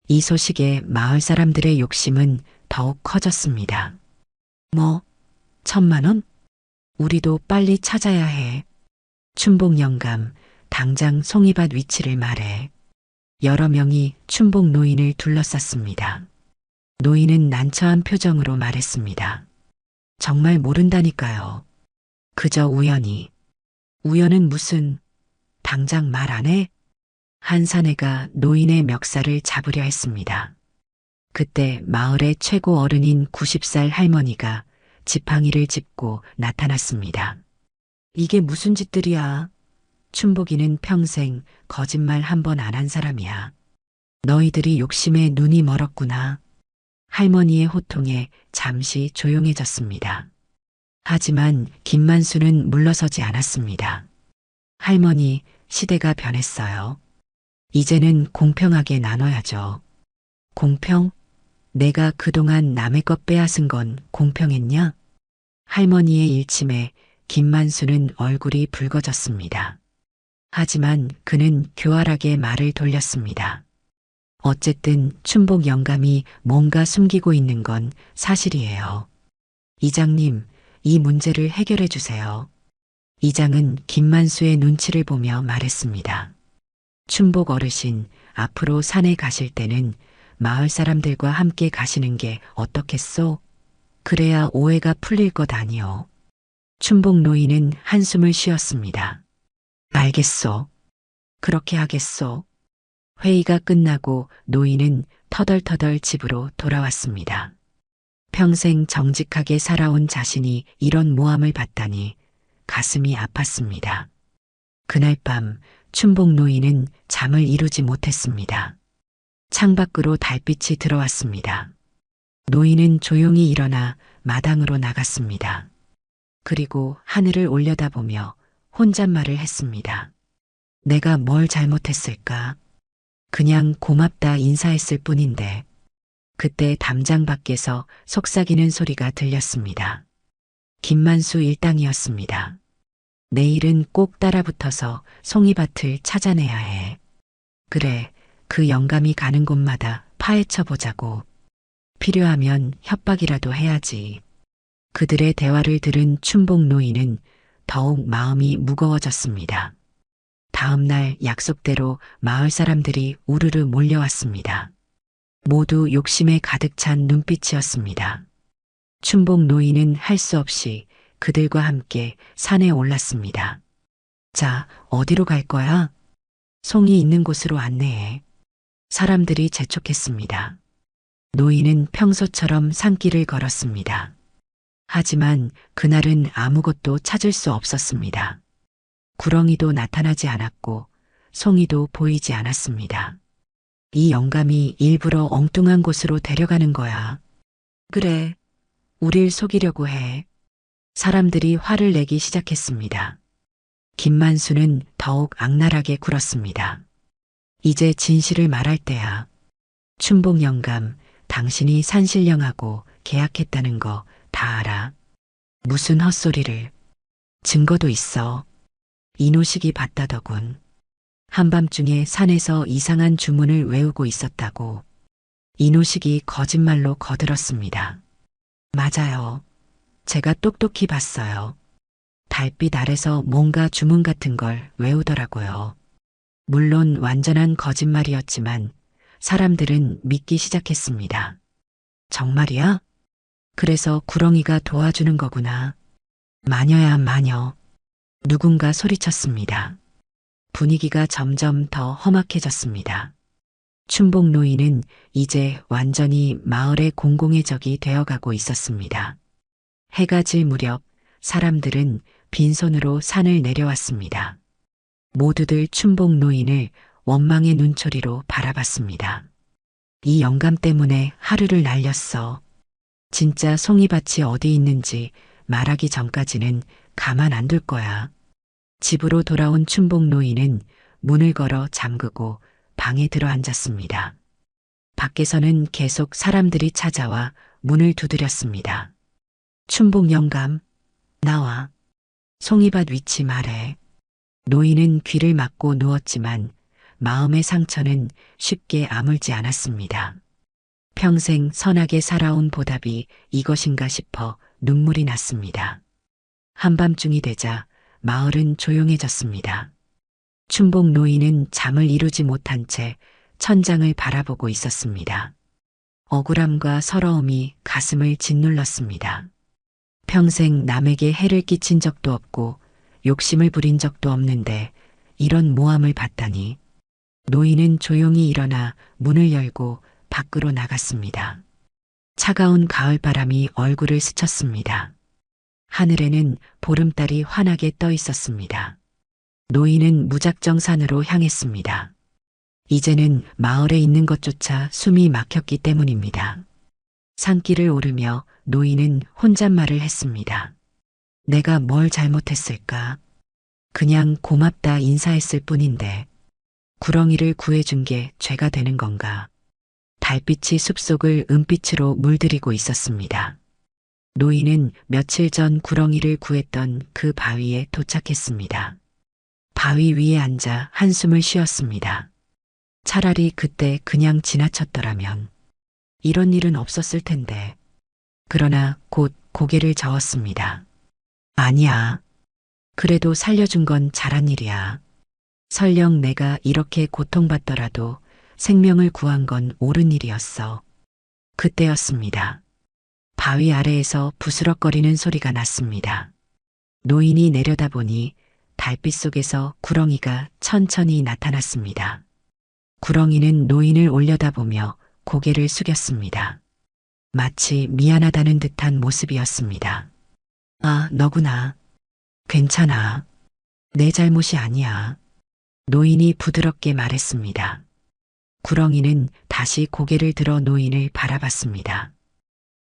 이 소식에 마을 사람들의 욕심은 더욱 커졌습니다. 뭐, 1,000,000원? 우리도 빨리 찾아야 해. 춘복 영감, 당장 송이밭 위치를 말해. 여러 명이 춘복 노인을 둘러쌌습니다. 노인은 난처한 표정으로 말했습니다. 정말 모른다니까요. 그저 우연히. 우연은 무슨, 당장 말 안 해? 한 사내가 노인의 멱살을 잡으려 했습니다. 그때 마을의 최고 어른인 90살 할머니가 지팡이를 짚고 나타났습니다. 이게 무슨 짓들이야? 춘복이는 평생 거짓말 한 번 안 한 사람이야. 너희들이 욕심에 눈이 멀었구나. 할머니의 호통에 잠시 조용해졌습니다. 하지만 김만수는 물러서지 않았습니다. 할머니, 시대가 변했어요. 이제는 공평하게 나눠야죠. 공평? 내가 그동안 남의 것 빼앗은 건 공평했냐? 할머니의 일침에 김만수는 얼굴이 붉어졌습니다. 하지만 그는 교활하게 말을 돌렸습니다. 어쨌든 춘복 영감이 뭔가 숨기고 있는 건 사실이에요. 이장님, 이 문제를 해결해 주세요. 이장은 김만수의 눈치를 보며 말했습니다. 춘복 어르신, 앞으로 산에 가실 때는 마을 사람들과 함께 가시는 게 어떻겠소? 그래야 오해가 풀릴 것 아니오. 춘복 노인은 한숨을 쉬었습니다. 알겠소. 그렇게 하겠소. 회의가 끝나고 노인은 터덜터덜 집으로 돌아왔습니다. 평생 정직하게 살아온 자신이 이런 모함을 받다니 가슴이 아팠습니다. 그날 밤 춘복 노인은 잠을 이루지 못했습니다. 창밖으로 달빛이 들어왔습니다. 노인은 조용히 일어나 마당으로 나갔습니다. 그리고 하늘을 올려다보며 혼잣말을 했습니다. 내가 뭘 잘못했을까? 그냥 고맙다 인사했을 뿐인데. 그때 담장 밖에서 속삭이는 소리가 들렸습니다. 김만수 일당이었습니다. 내일은 꼭 따라붙어서 송이밭을 찾아내야 해. 그래, 그 영감이 가는 곳마다 파헤쳐 보자고. 필요하면 협박이라도 해야지. 그들의 대화를 들은 춘복 노인은 더욱 마음이 무거워졌습니다. 다음 날 약속대로 마을 사람들이 우르르 몰려왔습니다. 모두 욕심에 가득 찬 눈빛이었습니다. 춘복 노인은 할 수 없이 그들과 함께 산에 올랐습니다. 자, 어디로 갈 거야? 송이 있는 곳으로 안내해. 사람들이 재촉했습니다. 노인은 평소처럼 산길을 걸었습니다. 하지만 그날은 아무것도 찾을 수 없었습니다. 구렁이도 나타나지 않았고 송이도 보이지 않았습니다. 이 영감이 일부러 엉뚱한 곳으로 데려가는 거야. 그래, 우릴 속이려고 해. 사람들이 화를 내기 시작했습니다. 김만수는 더욱 악랄하게 굴었습니다. 이제 진실을 말할 때야. 춘복 영감, 당신이 산신령하고 계약했다는 거 다 알아. 무슨 헛소리를. 증거도 있어. 이노식이 봤다더군. 한밤중에 산에서 이상한 주문을 외우고 있었다고. 이노식이 거짓말로 거들었습니다. 맞아요. 제가 똑똑히 봤어요. 달빛 아래서 뭔가 주문 같은 걸 외우더라고요. 물론 완전한 거짓말이었지만 사람들은 믿기 시작했습니다. 정말이야? 그래서 구렁이가 도와주는 거구나. 마녀야 마녀. 누군가 소리쳤습니다. 분위기가 점점 더 험악해졌습니다. 춘복 노인은 이제 완전히 마을의 공공의 적이 되어가고 있었습니다. 해가 질 무렵 사람들은 빈손으로 산을 내려왔습니다. 모두들 춘복 노인을 원망의 눈초리로 바라봤습니다. 이 영감 때문에 하루를 날렸어. 진짜 송이밭이 어디 있는지 말하기 전까지는 가만 안 둘 거야. 집으로 돌아온 춘복 노인은 문을 걸어 잠그고 방에 들어 앉았습니다. 밖에서는 계속 사람들이 찾아와 문을 두드렸습니다. 춘복 영감, 나와. 송이밭 위치 말해. 노인은 귀를 막고 누웠지만 마음의 상처는 쉽게 아물지 않았습니다. 평생 선하게 살아온 보답이 이것인가 싶어 눈물이 났습니다. 한밤중이 되자 마을은 조용해졌습니다. 춘복 노인은 잠을 이루지 못한 채 천장을 바라보고 있었습니다. 억울함과 서러움이 가슴을 짓눌렀습니다. 평생 남에게 해를 끼친 적도 없고 욕심을 부린 적도 없는데 이런 모함을 받다니. 노인은 조용히 일어나 문을 열고 밖으로 나갔습니다. 차가운 가을바람이 얼굴을 스쳤습니다. 하늘에는 보름달이 환하게 떠 있었습니다. 노인은 무작정 산으로 향했습니다. 이제는 마을에 있는 것조차 숨이 막혔기 때문입니다. 산길을 오르며 노인은 혼잣말을 했습니다. 내가 뭘 잘못했을까? 그냥 고맙다 인사했을 뿐인데 구렁이를 구해준 게 죄가 되는 건가? 달빛이 숲속을 은빛으로 물들이고 있었습니다. 노인은 며칠 전 구렁이를 구했던 그 바위에 도착했습니다. 바위 위에 앉아 한숨을 쉬었습니다. 차라리 그때 그냥 지나쳤더라면 이런 일은 없었을 텐데. 그러나 곧 고개를 저었습니다. 아니야. 그래도 살려준 건 잘한 일이야. 설령 내가 이렇게 고통받더라도 생명을 구한 건 옳은 일이었어. 그때였습니다. 바위 아래에서 부스럭거리는 소리가 났습니다. 노인이 내려다보니 달빛 속에서 구렁이가 천천히 나타났습니다. 구렁이는 노인을 올려다보며 고개를 숙였습니다. 마치 미안하다는 듯한 모습이었습니다. 아, 너구나. 괜찮아. 내 잘못이 아니야. 노인이 부드럽게 말했습니다. 구렁이는 다시 고개를 들어 노인을 바라봤습니다.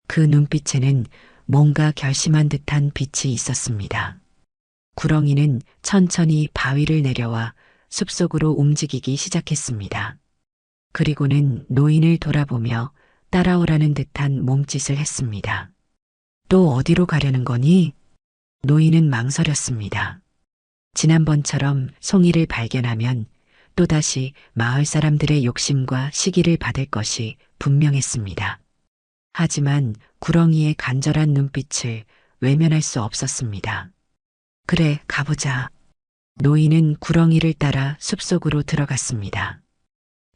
그 눈빛에는 뭔가 결심한 듯한 빛이 있었습니다. 구렁이는 천천히 바위를 내려와 숲속으로 움직이기 시작했습니다. 그리고는 노인을 돌아보며 따라오라는 듯한 몸짓을 했습니다. 또 어디로 가려는 거니? 노인은 망설였습니다. 지난번처럼 송이를 발견하면 또다시 마을 사람들의 욕심과 시기를 받을 것이 분명했습니다. 하지만 구렁이의 간절한 눈빛을 외면할 수 없었습니다. 그래, 가보자. 노인은 구렁이를 따라 숲속으로 들어갔습니다.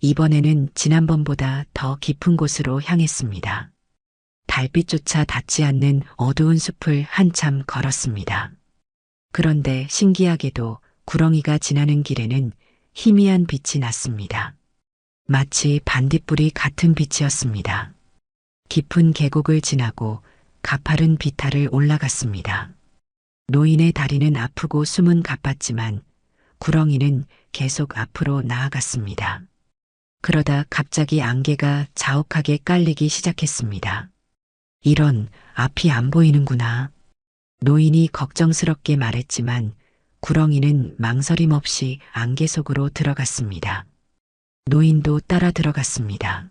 이번에는 지난번보다 더 깊은 곳으로 향했습니다. 달빛조차 닿지 않는 어두운 숲을 한참 걸었습니다. 그런데 신기하게도 구렁이가 지나는 길에는 희미한 빛이 났습니다. 마치 반딧불이 같은 빛이었습니다. 깊은 계곡을 지나고 가파른 비탈을 올라갔습니다. 노인의 다리는 아프고 숨은 가빴지만 구렁이는 계속 앞으로 나아갔습니다. 그러다 갑자기 안개가 자욱하게 깔리기 시작했습니다. 이런, 앞이 안 보이는구나. 노인이 걱정스럽게 말했지만 구렁이는 망설임 없이 안개 속으로 들어갔습니다. 노인도 따라 들어갔습니다.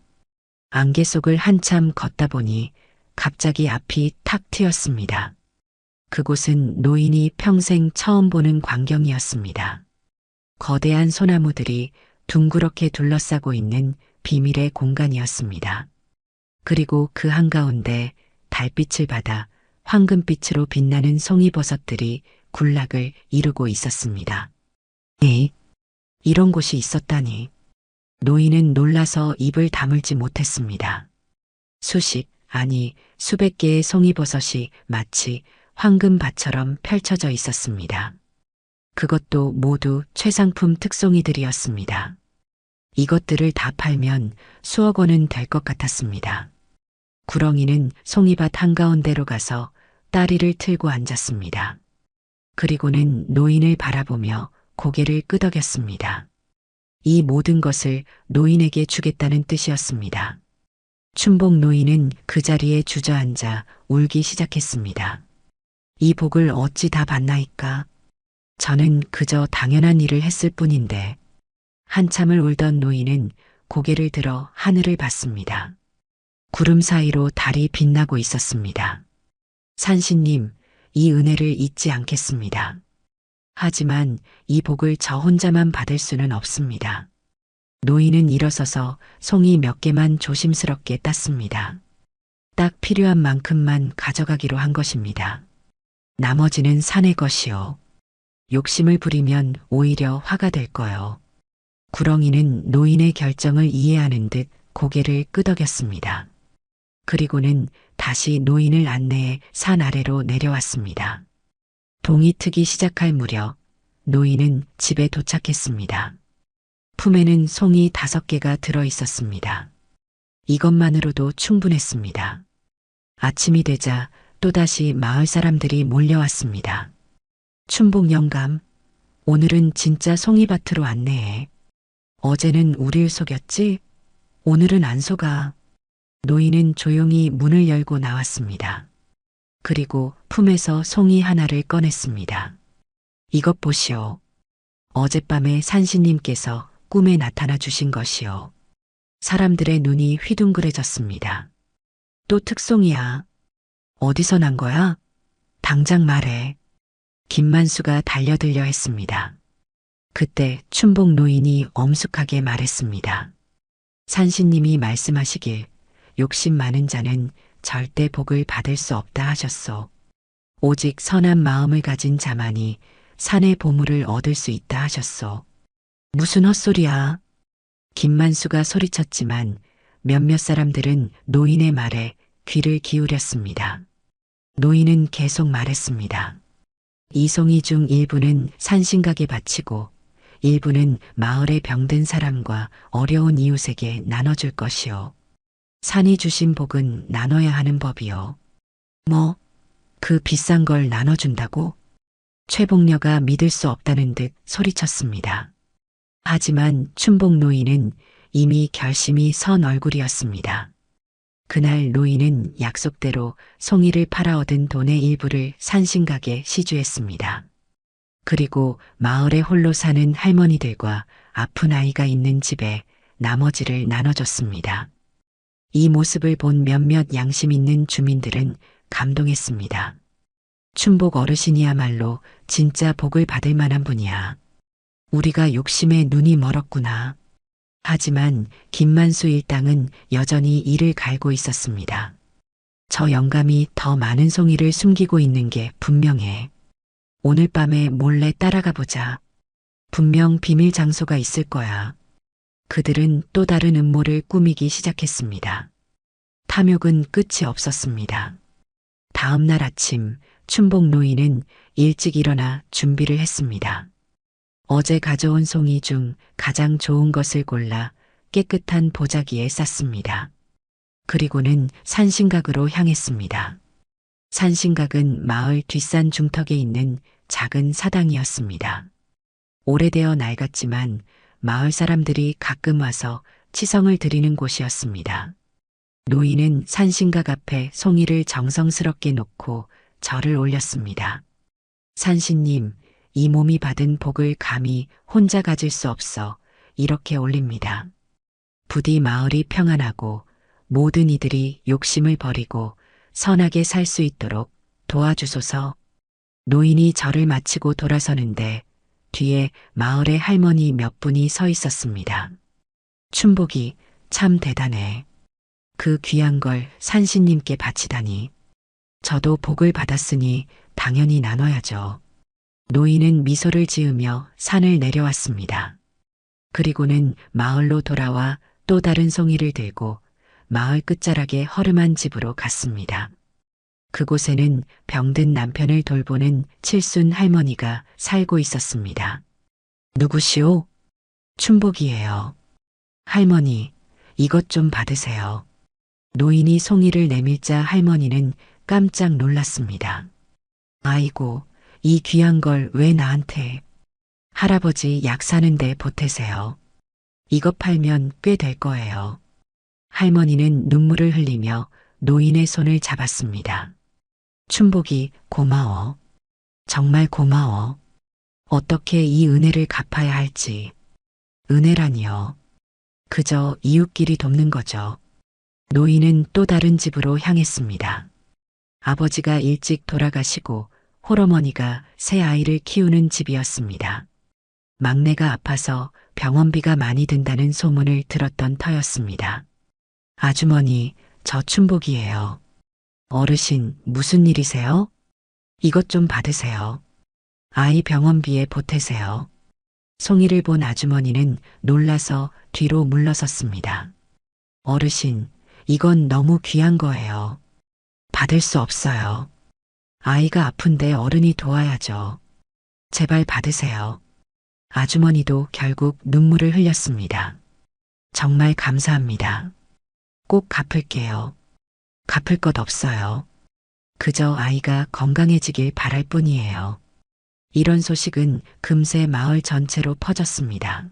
안개 속을 한참 걷다 보니 갑자기 앞이 탁 트였습니다. 그곳은 노인이 평생 처음 보는 광경이었습니다. 거대한 소나무들이 둥그렇게 둘러싸고 있는 비밀의 공간이었습니다. 그리고 그 한가운데 달빛을 받아 황금빛으로 빛나는 송이버섯들이 군락을 이루고 있었습니다. 에이, 이런 곳이 있었다니. 노인은 놀라서 입을 다물지 못했습니다. 수백 개의 송이버섯이 마치 황금밭처럼 펼쳐져 있었습니다. 그것도 모두 최상품 특송이들이었습니다. 이것들을 다 팔면 수억 원은 될 것 같았습니다. 구렁이는 송이밭 한가운데로 가서 다리를 틀고 앉았습니다. 그리고는 노인을 바라보며 고개를 끄덕였습니다. 이 모든 것을 노인에게 주겠다는 뜻이었습니다. 춘복 노인은 그 자리에 주저앉아 울기 시작했습니다. 이 복을 어찌 다 받나이까? 저는 그저 당연한 일을 했을 뿐인데. 한참을 울던 노인은 고개를 들어 하늘을 봤습니다. 구름 사이로 달이 빛나고 있었습니다. 산신님, 이 은혜를 잊지 않겠습니다. 하지만 이 복을 저 혼자만 받을 수는 없습니다. 노인은 일어서서 송이 몇 개만 조심스럽게 땄습니다. 딱 필요한 만큼만 가져가기로 한 것입니다. 나머지는 산의 것이요. 욕심을 부리면 오히려 화가 될 거요. 구렁이는 노인의 결정을 이해하는 듯 고개를 끄덕였습니다. 그리고는 다시 노인을 안내해 산 아래로 내려왔습니다. 동이 트기 시작할 무렵 노인은 집에 도착했습니다. 품에는 송이 5개가 들어 있었습니다. 이것만으로도 충분했습니다. 아침이 되자 또다시 마을 사람들이 몰려왔습니다. 춘복 영감, 오늘은 진짜 송이밭으로 안내해. 어제는 우릴 속였지? 오늘은 안 속아. 노인은 조용히 문을 열고 나왔습니다. 그리고 품에서 송이 하나를 꺼냈습니다. 이것 보시오. 어젯밤에 산신님께서 꿈에 나타나 주신 것이오. 사람들의 눈이 휘둥그레졌습니다. 또 특송이야. 어디서 난 거야? 당장 말해. 김만수가 달려들려 했습니다. 그때 춘복 노인이 엄숙하게 말했습니다. 산신님이 말씀하시길 욕심 많은 자는 절대 복을 받을 수 없다 하셨소. 오직 선한 마음을 가진 자만이 산의 보물을 얻을 수 있다 하셨소. 무슨 헛소리야. 김만수가 소리쳤지만 몇몇 사람들은 노인의 말에 귀를 기울였습니다. 노인은 계속 말했습니다. 이 송이 중 일부는 산신각에 바치고 일부는 마을에 병든 사람과 어려운 이웃에게 나눠줄 것이요. 산이 주신 복은 나눠야 하는 법이요. 뭐, 그 비싼 걸 나눠준다고? 최복녀가 믿을 수 없다는 듯 소리쳤습니다. 하지만 춘복 노인은 이미 결심이 선 얼굴이었습니다. 그날 노인은 약속대로 송이를 팔아 얻은 돈의 일부를 산신각에 시주했습니다. 그리고 마을에 홀로 사는 할머니들과 아픈 아이가 있는 집에 나머지를 나눠줬습니다. 이 모습을 본 몇몇 양심 있는 주민들은 감동했습니다. 춘복 어르신이야말로 진짜 복을 받을 만한 분이야. 우리가 욕심에 눈이 멀었구나. 하지만 김만수 일당은 여전히 이를 갈고 있었습니다. 저 영감이 더 많은 송이를 숨기고 있는 게 분명해. 오늘 밤에 몰래 따라가 보자. 분명 비밀 장소가 있을 거야. 그들은 또 다른 음모를 꾸미기 시작했습니다. 탐욕은 끝이 없었습니다. 다음 날 아침 춘복 노인은 일찍 일어나 준비를 했습니다. 어제 가져온 송이 중 가장 좋은 것을 골라 깨끗한 보자기에 쌌습니다. 그리고는 산신각으로 향했습니다. 산신각은 마을 뒷산 중턱에 있는 작은 사당이었습니다. 오래되어 낡았지만 마을 사람들이 가끔 와서 치성을 드리는 곳이었습니다. 노인은 산신각 앞에 송이를 정성스럽게 놓고 절을 올렸습니다. 산신님, 이 몸이 받은 복을 감히 혼자 가질 수 없어 이렇게 올립니다. 부디 마을이 평안하고 모든 이들이 욕심을 버리고 선하게 살 수 있도록 도와주소서. 노인이 절을 마치고 돌아서는데 뒤에 마을의 할머니 몇 분이 서 있었습니다. 춘복이 참 대단해. 그 귀한 걸 산신님께 바치다니. 저도 복을 받았으니 당연히 나눠야죠. 노인은 미소를 지으며 산을 내려왔습니다. 그리고는 마을로 돌아와 또 다른 송이를 들고 마을 끝자락의 허름한 집으로 갔습니다. 그곳에는 병든 남편을 돌보는 칠순 할머니가 살고 있었습니다. 누구시오? 춘복이에요. 할머니, 이것 좀 받으세요. 노인이 송이를 내밀자 할머니는 깜짝 놀랐습니다. 아이고, 이 귀한 걸 왜 나한테? 할아버지 약 사는데 보태세요. 이것 팔면 꽤 될 거예요. 할머니는 눈물을 흘리며 노인의 손을 잡았습니다. 춘복이 고마워. 정말 고마워. 어떻게 이 은혜를 갚아야 할지. 은혜라니요. 그저 이웃끼리 돕는 거죠. 노인은 또 다른 집으로 향했습니다. 아버지가 일찍 돌아가시고 홀어머니가 새 아이를 키우는 집이었습니다. 막내가 아파서 병원비가 많이 든다는 소문을 들었던 터였습니다. 아주머니, 저 춘복이에요. 어르신, 무슨 일이세요? 이것 좀 받으세요. 아이 병원비에 보태세요. 송이를 본 아주머니는 놀라서 뒤로 물러섰습니다. 어르신, 이건 너무 귀한 거예요. 받을 수 없어요. 아이가 아픈데 어른이 도와야죠. 제발 받으세요. 아주머니도 결국 눈물을 흘렸습니다. 정말 감사합니다. 꼭 갚을게요. 갚을 것 없어요. 그저 아이가 건강해지길 바랄 뿐이에요. 이런 소식은 금세 마을 전체로 퍼졌습니다.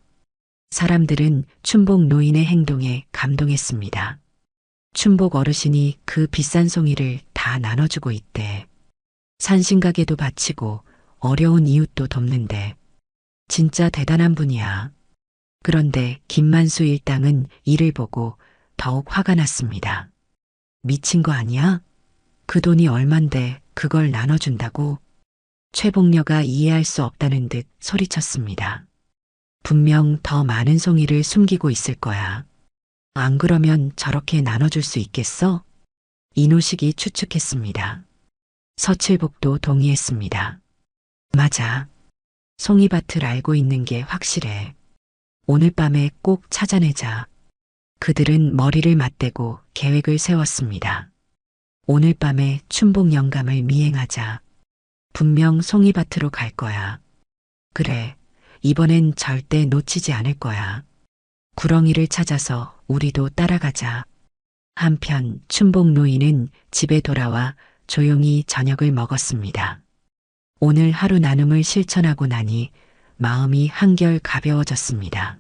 사람들은 춘복 노인의 행동에 감동했습니다. 춘복 어르신이 그 비싼 송이를 다 나눠주고 있대. 산신각에도 바치고 어려운 이웃도 돕는데 진짜 대단한 분이야. 그런데 김만수 일당은 이를 보고 더욱 화가 났습니다. 미친 거 아니야? 그 돈이 얼만데 그걸 나눠준다고? 최복녀가 이해할 수 없다는 듯 소리쳤습니다. 분명 더 많은 송이를 숨기고 있을 거야. 안 그러면 저렇게 나눠줄 수 있겠어? 이노식이 추측했습니다. 서칠복도 동의했습니다. 맞아. 송이밭을 알고 있는 게 확실해. 오늘 밤에 꼭 찾아내자. 그들은 머리를 맞대고 계획을 세웠습니다. 오늘 밤에 춘복 영감을 미행하자. 분명 송이밭으로 갈 거야. 그래, 이번엔 절대 놓치지 않을 거야. 구렁이를 찾아서 우리도 따라가자. 한편 춘복 노인은 집에 돌아와 조용히 저녁을 먹었습니다. 오늘 하루 나눔을 실천하고 나니 마음이 한결 가벼워졌습니다.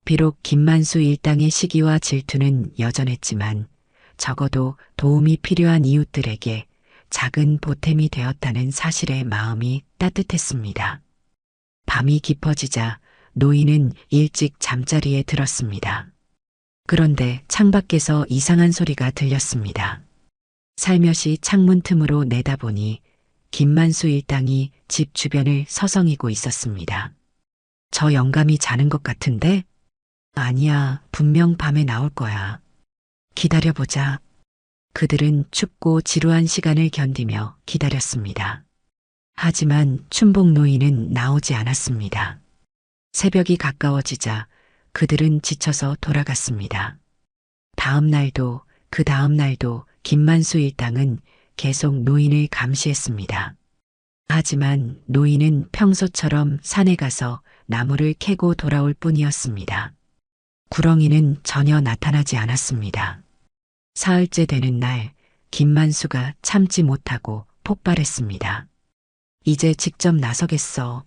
비록 김만수 일당의 시기와 질투는 여전했지만 적어도 도움이 필요한 이웃들에게 작은 보탬이 되었다는 사실에 마음이 따뜻했습니다. 밤이 깊어지자 노인은 일찍 잠자리에 들었습니다. 그런데 창밖에서 이상한 소리가 들렸습니다. 살며시 창문 틈으로 내다보니 김만수 일당이 집 주변을 서성이고 있었습니다. 저 영감이 자는 것 같은데? 아니야, 분명 밤에 나올 거야. 기다려보자. 그들은 춥고 지루한 시간을 견디며 기다렸습니다. 하지만 춘복 노인은 나오지 않았습니다. 새벽이 가까워지자 그들은 지쳐서 돌아갔습니다. 다음 날도 그 다음 날도 김만수 일당은 계속 노인을 감시했습니다. 하지만 노인은 평소처럼 산에 가서 나무를 캐고 돌아올 뿐이었습니다. 구렁이는 전혀 나타나지 않았습니다. 사흘째 되는 날 김만수가 참지 못하고 폭발했습니다. 이제 직접 나서겠어.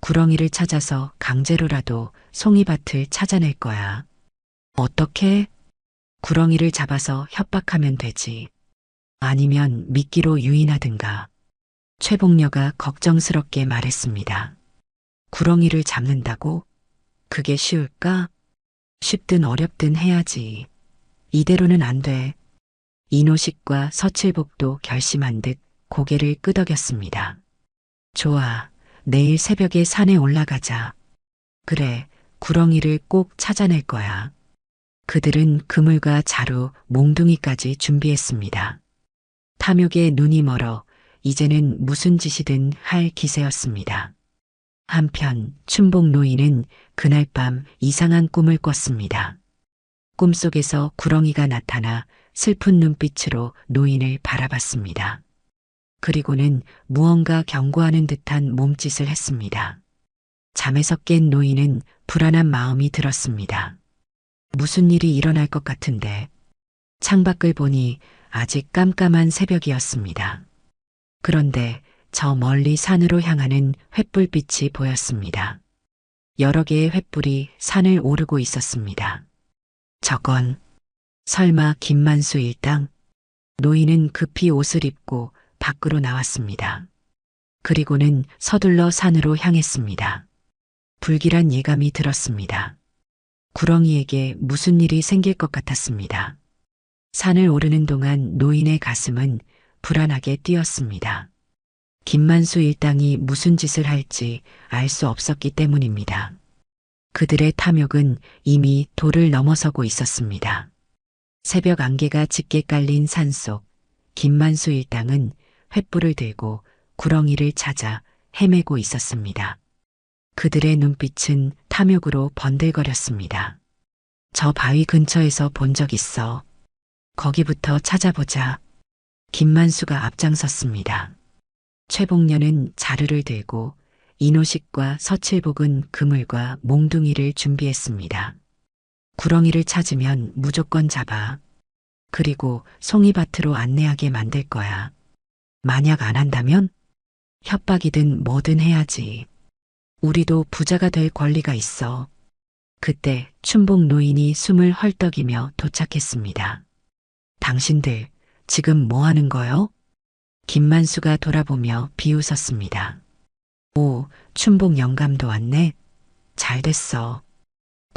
구렁이를 찾아서 강제로라도 송이밭을 찾아낼 거야. 어떻게? 구렁이를 잡아서 협박하면 되지. 아니면 미끼로 유인하든가. 최복녀가 걱정스럽게 말했습니다. 구렁이를 잡는다고? 그게 쉬울까? 쉽든 어렵든 해야지. 이대로는 안 돼. 이노식과 서칠복도 결심한 듯 고개를 끄덕였습니다. 좋아. 내일 새벽에 산에 올라가자. 그래, 구렁이를 꼭 찾아낼 거야. 그들은 그물과 자루, 몽둥이까지 준비했습니다. 탐욕에 눈이 멀어 이제는 무슨 짓이든 할 기세였습니다. 한편 춘복 노인은 그날 밤 이상한 꿈을 꿨습니다. 꿈속에서 구렁이가 나타나 슬픈 눈빛으로 노인을 바라봤습니다. 그리고는 무언가 경고하는 듯한 몸짓을 했습니다. 잠에서 깬 노인은 불안한 마음이 들었습니다. 무슨 일이 일어날 것 같은데 창밖을 보니 아직 깜깜한 새벽이었습니다. 그런데 저 멀리 산으로 향하는 횃불빛이 보였습니다. 여러 개의 횃불이 산을 오르고 있었습니다. 저건 설마 김만수 일당? 노인은 급히 옷을 입고 밖으로 나왔습니다. 그리고는 서둘러 산으로 향했습니다. 불길한 예감이 들었습니다. 구렁이에게 무슨 일이 생길 것 같았습니다. 산을 오르는 동안 노인의 가슴은 불안하게 뛰었습니다. 김만수 일당이 무슨 짓을 할지 알 수 없었기 때문입니다. 그들의 탐욕은 이미 도를 넘어서고 있었습니다. 새벽 안개가 짙게 깔린 산속, 김만수 일당은 횃불을 들고 구렁이를 찾아 헤매고 있었습니다. 그들의 눈빛은 탐욕으로 번들거렸습니다. 저 바위 근처에서 본 적 있어. 거기부터 찾아보자. 김만수가 앞장섰습니다. 최복녀는 자루를 들고 이노식과 서칠복은 그물과 몽둥이를 준비했습니다. 구렁이를 찾으면 무조건 잡아. 그리고 송이밭으로 안내하게 만들 거야. 만약 안 한다면 협박이든 뭐든 해야지. 우리도 부자가 될 권리가 있어. 그때 춘복 노인이 숨을 헐떡이며 도착했습니다. 당신들 지금 뭐 하는 거요? 김만수가 돌아보며 비웃었습니다. 오, 춘복 영감도 왔네. 잘 됐어.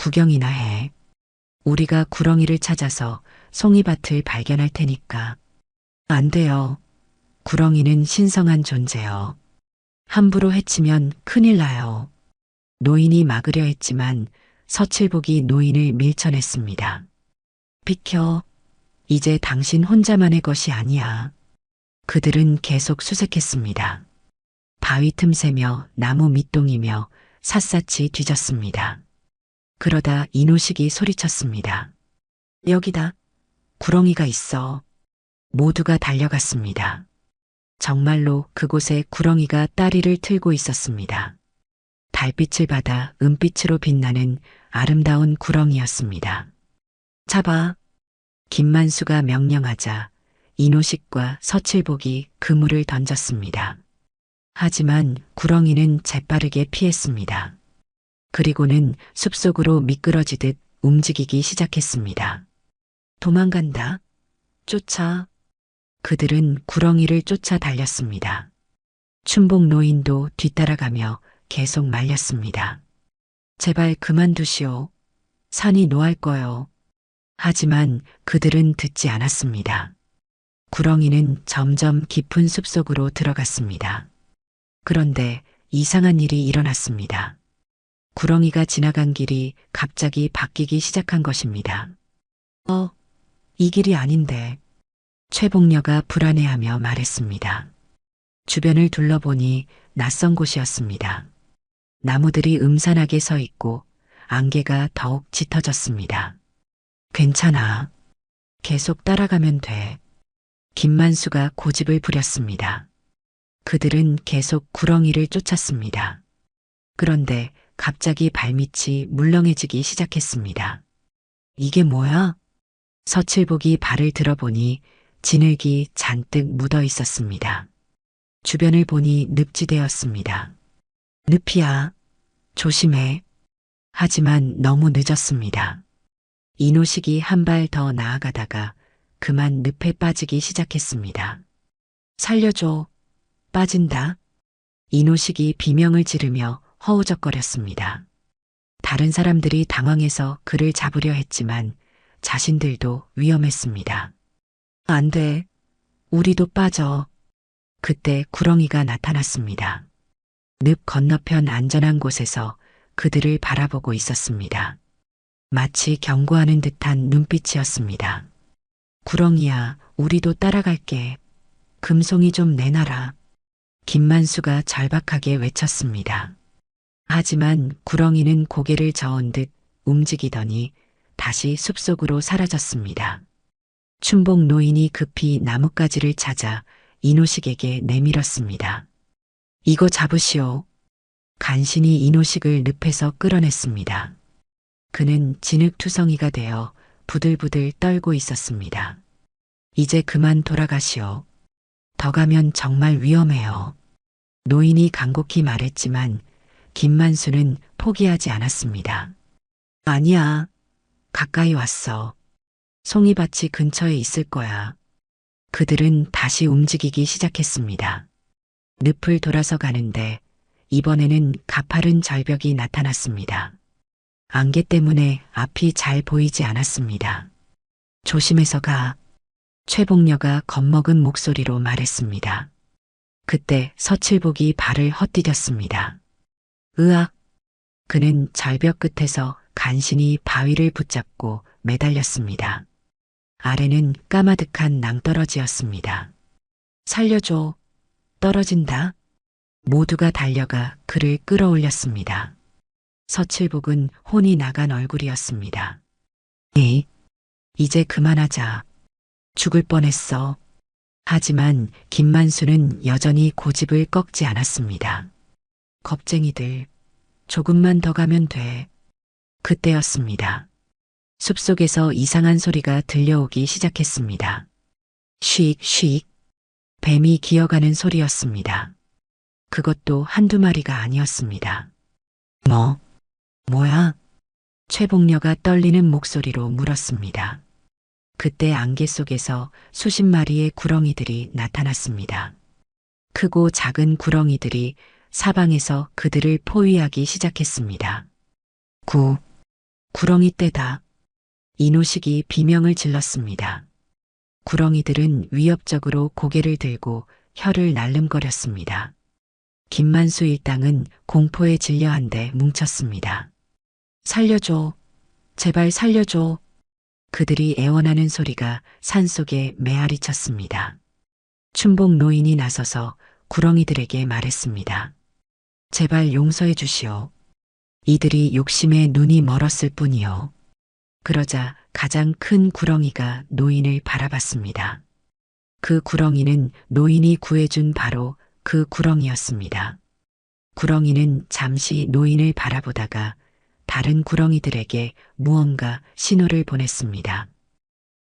구경이나 해. 우리가 구렁이를 찾아서 송이밭을 발견할 테니까. 안 돼요. 구렁이는 신성한 존재요. 함부로 해치면 큰일 나요. 노인이 막으려 했지만 서칠복이 노인을 밀쳐냈습니다. 비켜. 이제 당신 혼자만의 것이 아니야. 그들은 계속 수색했습니다. 바위 틈새며 나무 밑동이며 샅샅이 뒤졌습니다. 그러다 이노식이 소리쳤습니다. 여기다. 구렁이가 있어. 모두가 달려갔습니다. 정말로 그곳에 구렁이가 다리를 틀고 있었습니다. 달빛을 받아 은빛으로 빛나는 아름다운 구렁이였습니다. 잡아. 김만수가 명령하자 이노식과 서칠복이 그물을 던졌습니다. 하지만 구렁이는 재빠르게 피했습니다. 그리고는 숲속으로 미끄러지듯 움직이기 시작했습니다. 도망간다. 쫓아. 그들은 구렁이를 쫓아 달렸습니다. 춘복 노인도 뒤따라가며 계속 말렸습니다. 제발 그만두시오. 산이 노할 거요. 하지만 그들은 듣지 않았습니다. 구렁이는 점점 깊은 숲속으로 들어갔습니다. 그런데 이상한 일이 일어났습니다. 구렁이가 지나간 길이 갑자기 바뀌기 시작한 것입니다. 이 길이 아닌데. 최복녀가 불안해하며 말했습니다. 주변을 둘러보니 낯선 곳이었습니다. 나무들이 음산하게 서 있고 안개가 더욱 짙어졌습니다. 괜찮아. 계속 따라가면 돼. 김만수가 고집을 부렸습니다. 그들은 계속 구렁이를 쫓았습니다. 그런데 갑자기 발밑이 물렁해지기 시작했습니다. 이게 뭐야? 서칠복이 발을 들어보니 진흙이 잔뜩 묻어 있었습니다. 주변을 보니 늪지대였습니다. 늪이야. 조심해. 하지만 너무 늦었습니다. 이노식이 한 발 더 나아가다가 그만 늪에 빠지기 시작했습니다. 살려줘. 빠진다. 이노식이 비명을 지르며 허우적거렸습니다. 다른 사람들이 당황해서 그를 잡으려 했지만 자신들도 위험했습니다. 안 돼. 우리도 빠져. 그때 구렁이가 나타났습니다. 늪 건너편 안전한 곳에서 그들을 바라보고 있었습니다. 마치 경고하는 듯한 눈빛이었습니다. 구렁이야, 우리도 따라갈게. 금송이 좀 내놔라. 김만수가 절박하게 외쳤습니다. 하지만 구렁이는 고개를 저은 듯 움직이더니 다시 숲속으로 사라졌습니다. 춘복 노인이 급히 나뭇가지를 찾아 이노식에게 내밀었습니다. 이거 잡으시오. 간신히 이노식을 늪에서 끌어냈습니다. 그는 진흙투성이가 되어 부들부들 떨고 있었습니다. 이제 그만 돌아가시오. 더 가면 정말 위험해요. 노인이 간곡히 말했지만 김만수는 포기하지 않았습니다. 아니야. 가까이 왔어. 송이밭이 근처에 있을 거야. 그들은 다시 움직이기 시작했습니다. 늪을 돌아서 가는데 이번에는 가파른 절벽이 나타났습니다. 안개 때문에 앞이 잘 보이지 않았습니다. 조심해서 가. 최복녀가 겁먹은 목소리로 말했습니다. 그때 서칠복이 발을 헛디뎠습니다. 으악! 그는 절벽 끝에서 간신히 바위를 붙잡고 매달렸습니다. 아래는 까마득한 낭떠러지였습니다. 살려줘. 떨어진다. 모두가 달려가 그를 끌어올렸습니다. 서칠복은 혼이 나간 얼굴이었습니다. 에이, 이제 그만하자. 죽을 뻔했어. 하지만 김만수는 여전히 고집을 꺾지 않았습니다. 겁쟁이들, 조금만 더 가면 돼. 그때였습니다. 숲속에서 이상한 소리가 들려오기 시작했습니다. 쉭, 뱀이 기어가는 소리였습니다. 그것도 한두 마리가 아니었습니다. 뭐야? 최복녀가 떨리는 목소리로 물었습니다. 그때 안개 속에서 수십 마리의 구렁이들이 나타났습니다. 크고 작은 구렁이들이 사방에서 그들을 포위하기 시작했습니다. 구렁이 떼다. 이노식이 비명을 질렀습니다. 구렁이들은 위협적으로 고개를 들고 혀를 날름거렸습니다. 김만수 일당은 공포에 질려 한데 뭉쳤습니다. 살려줘. 제발 살려줘. 그들이 애원하는 소리가 산속에 메아리 쳤습니다. 춘복 노인이 나서서 구렁이들에게 말했습니다. 제발 용서해 주시오. 이들이 욕심에 눈이 멀었을 뿐이요. 그러자 가장 큰 구렁이가 노인을 바라봤습니다. 그 구렁이는 노인이 구해준 바로 그 구렁이였습니다. 구렁이는 잠시 노인을 바라보다가 다른 구렁이들에게 무언가 신호를 보냈습니다.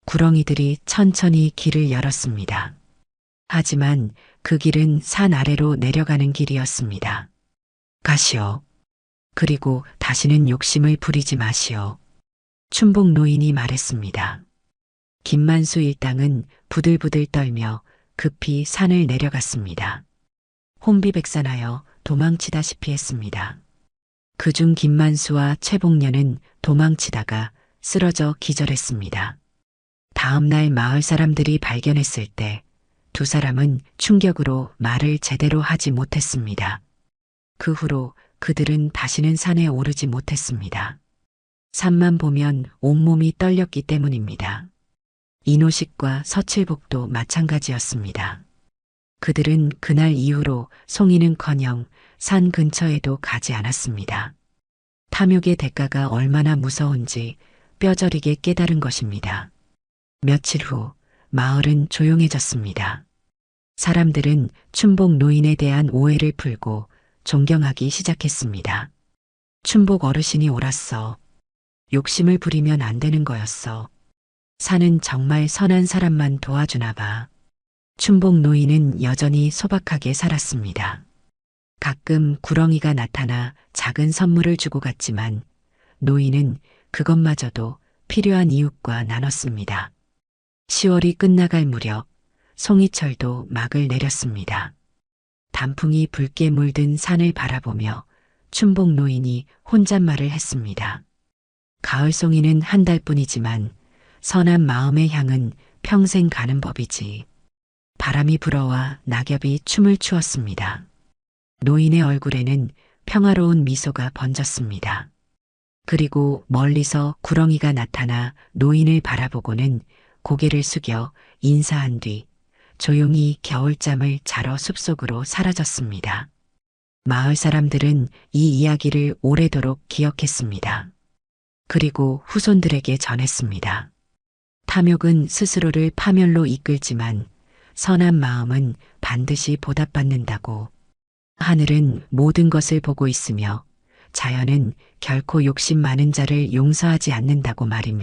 구렁이들이 천천히 길을 열었습니다. 하지만 그 길은 산 아래로 내려가는 길이었습니다. 가시오. 그리고 다시는 욕심을 부리지 마시오. 춘복 노인이 말했습니다. 김만수 일당은 부들부들 떨며 급히 산을 내려갔습니다. 혼비백산하여 도망치다시피 했습니다. 그중 김만수와 최복년은 도망치다가 쓰러져 기절했습니다. 다음 날 마을 사람들이 발견했을 때 두 사람은 충격으로 말을 제대로 하지 못했습니다. 그 후로 그들은 다시는 산에 오르지 못했습니다. 산만 보면 온몸이 떨렸기 때문입니다. 이노식과 서칠복도 마찬가지였습니다. 그들은 그날 이후로 송이는커녕 산 근처에도 가지 않았습니다. 탐욕의 대가가 얼마나 무서운지 뼈저리게 깨달은 것입니다. 며칠 후 마을은 조용해졌습니다. 사람들은 춘복 노인에 대한 오해를 풀고 존경하기 시작했습니다. 춘복 어르신이 옳았어. 욕심을 부리면 안 되는 거였어. 산은 정말 선한 사람만 도와주나 봐. 춘복 노인은 여전히 소박하게 살았습니다. 가끔 구렁이가 나타나 작은 선물을 주고 갔지만 노인은 그것마저도 필요한 이웃과 나눴습니다. 10월이 끝나갈 무렵 송이철도 막을 내렸습니다. 단풍이 붉게 물든 산을 바라보며 춘복 노인이 혼잣말을 했습니다. 가을 송이는 한 달뿐이지만 선한 마음의 향은 평생 가는 법이지. 바람이 불어와 낙엽이 춤을 추었습니다. 노인의 얼굴에는 평화로운 미소가 번졌습니다. 그리고 멀리서 구렁이가 나타나 노인을 바라보고는 고개를 숙여 인사한 뒤 조용히 겨울잠을 자러 숲속으로 사라졌습니다. 마을 사람들은 이 이야기를 오래도록 기억했습니다. 그리고 후손들에게 전했습니다. 탐욕은 스스로를 파멸로 이끌지만 선한 마음은 반드시 보답받는다고. 하늘은 모든 것을 보고 있으며 자연은 결코 욕심 많은 자를 용서하지 않는다고 말입니다.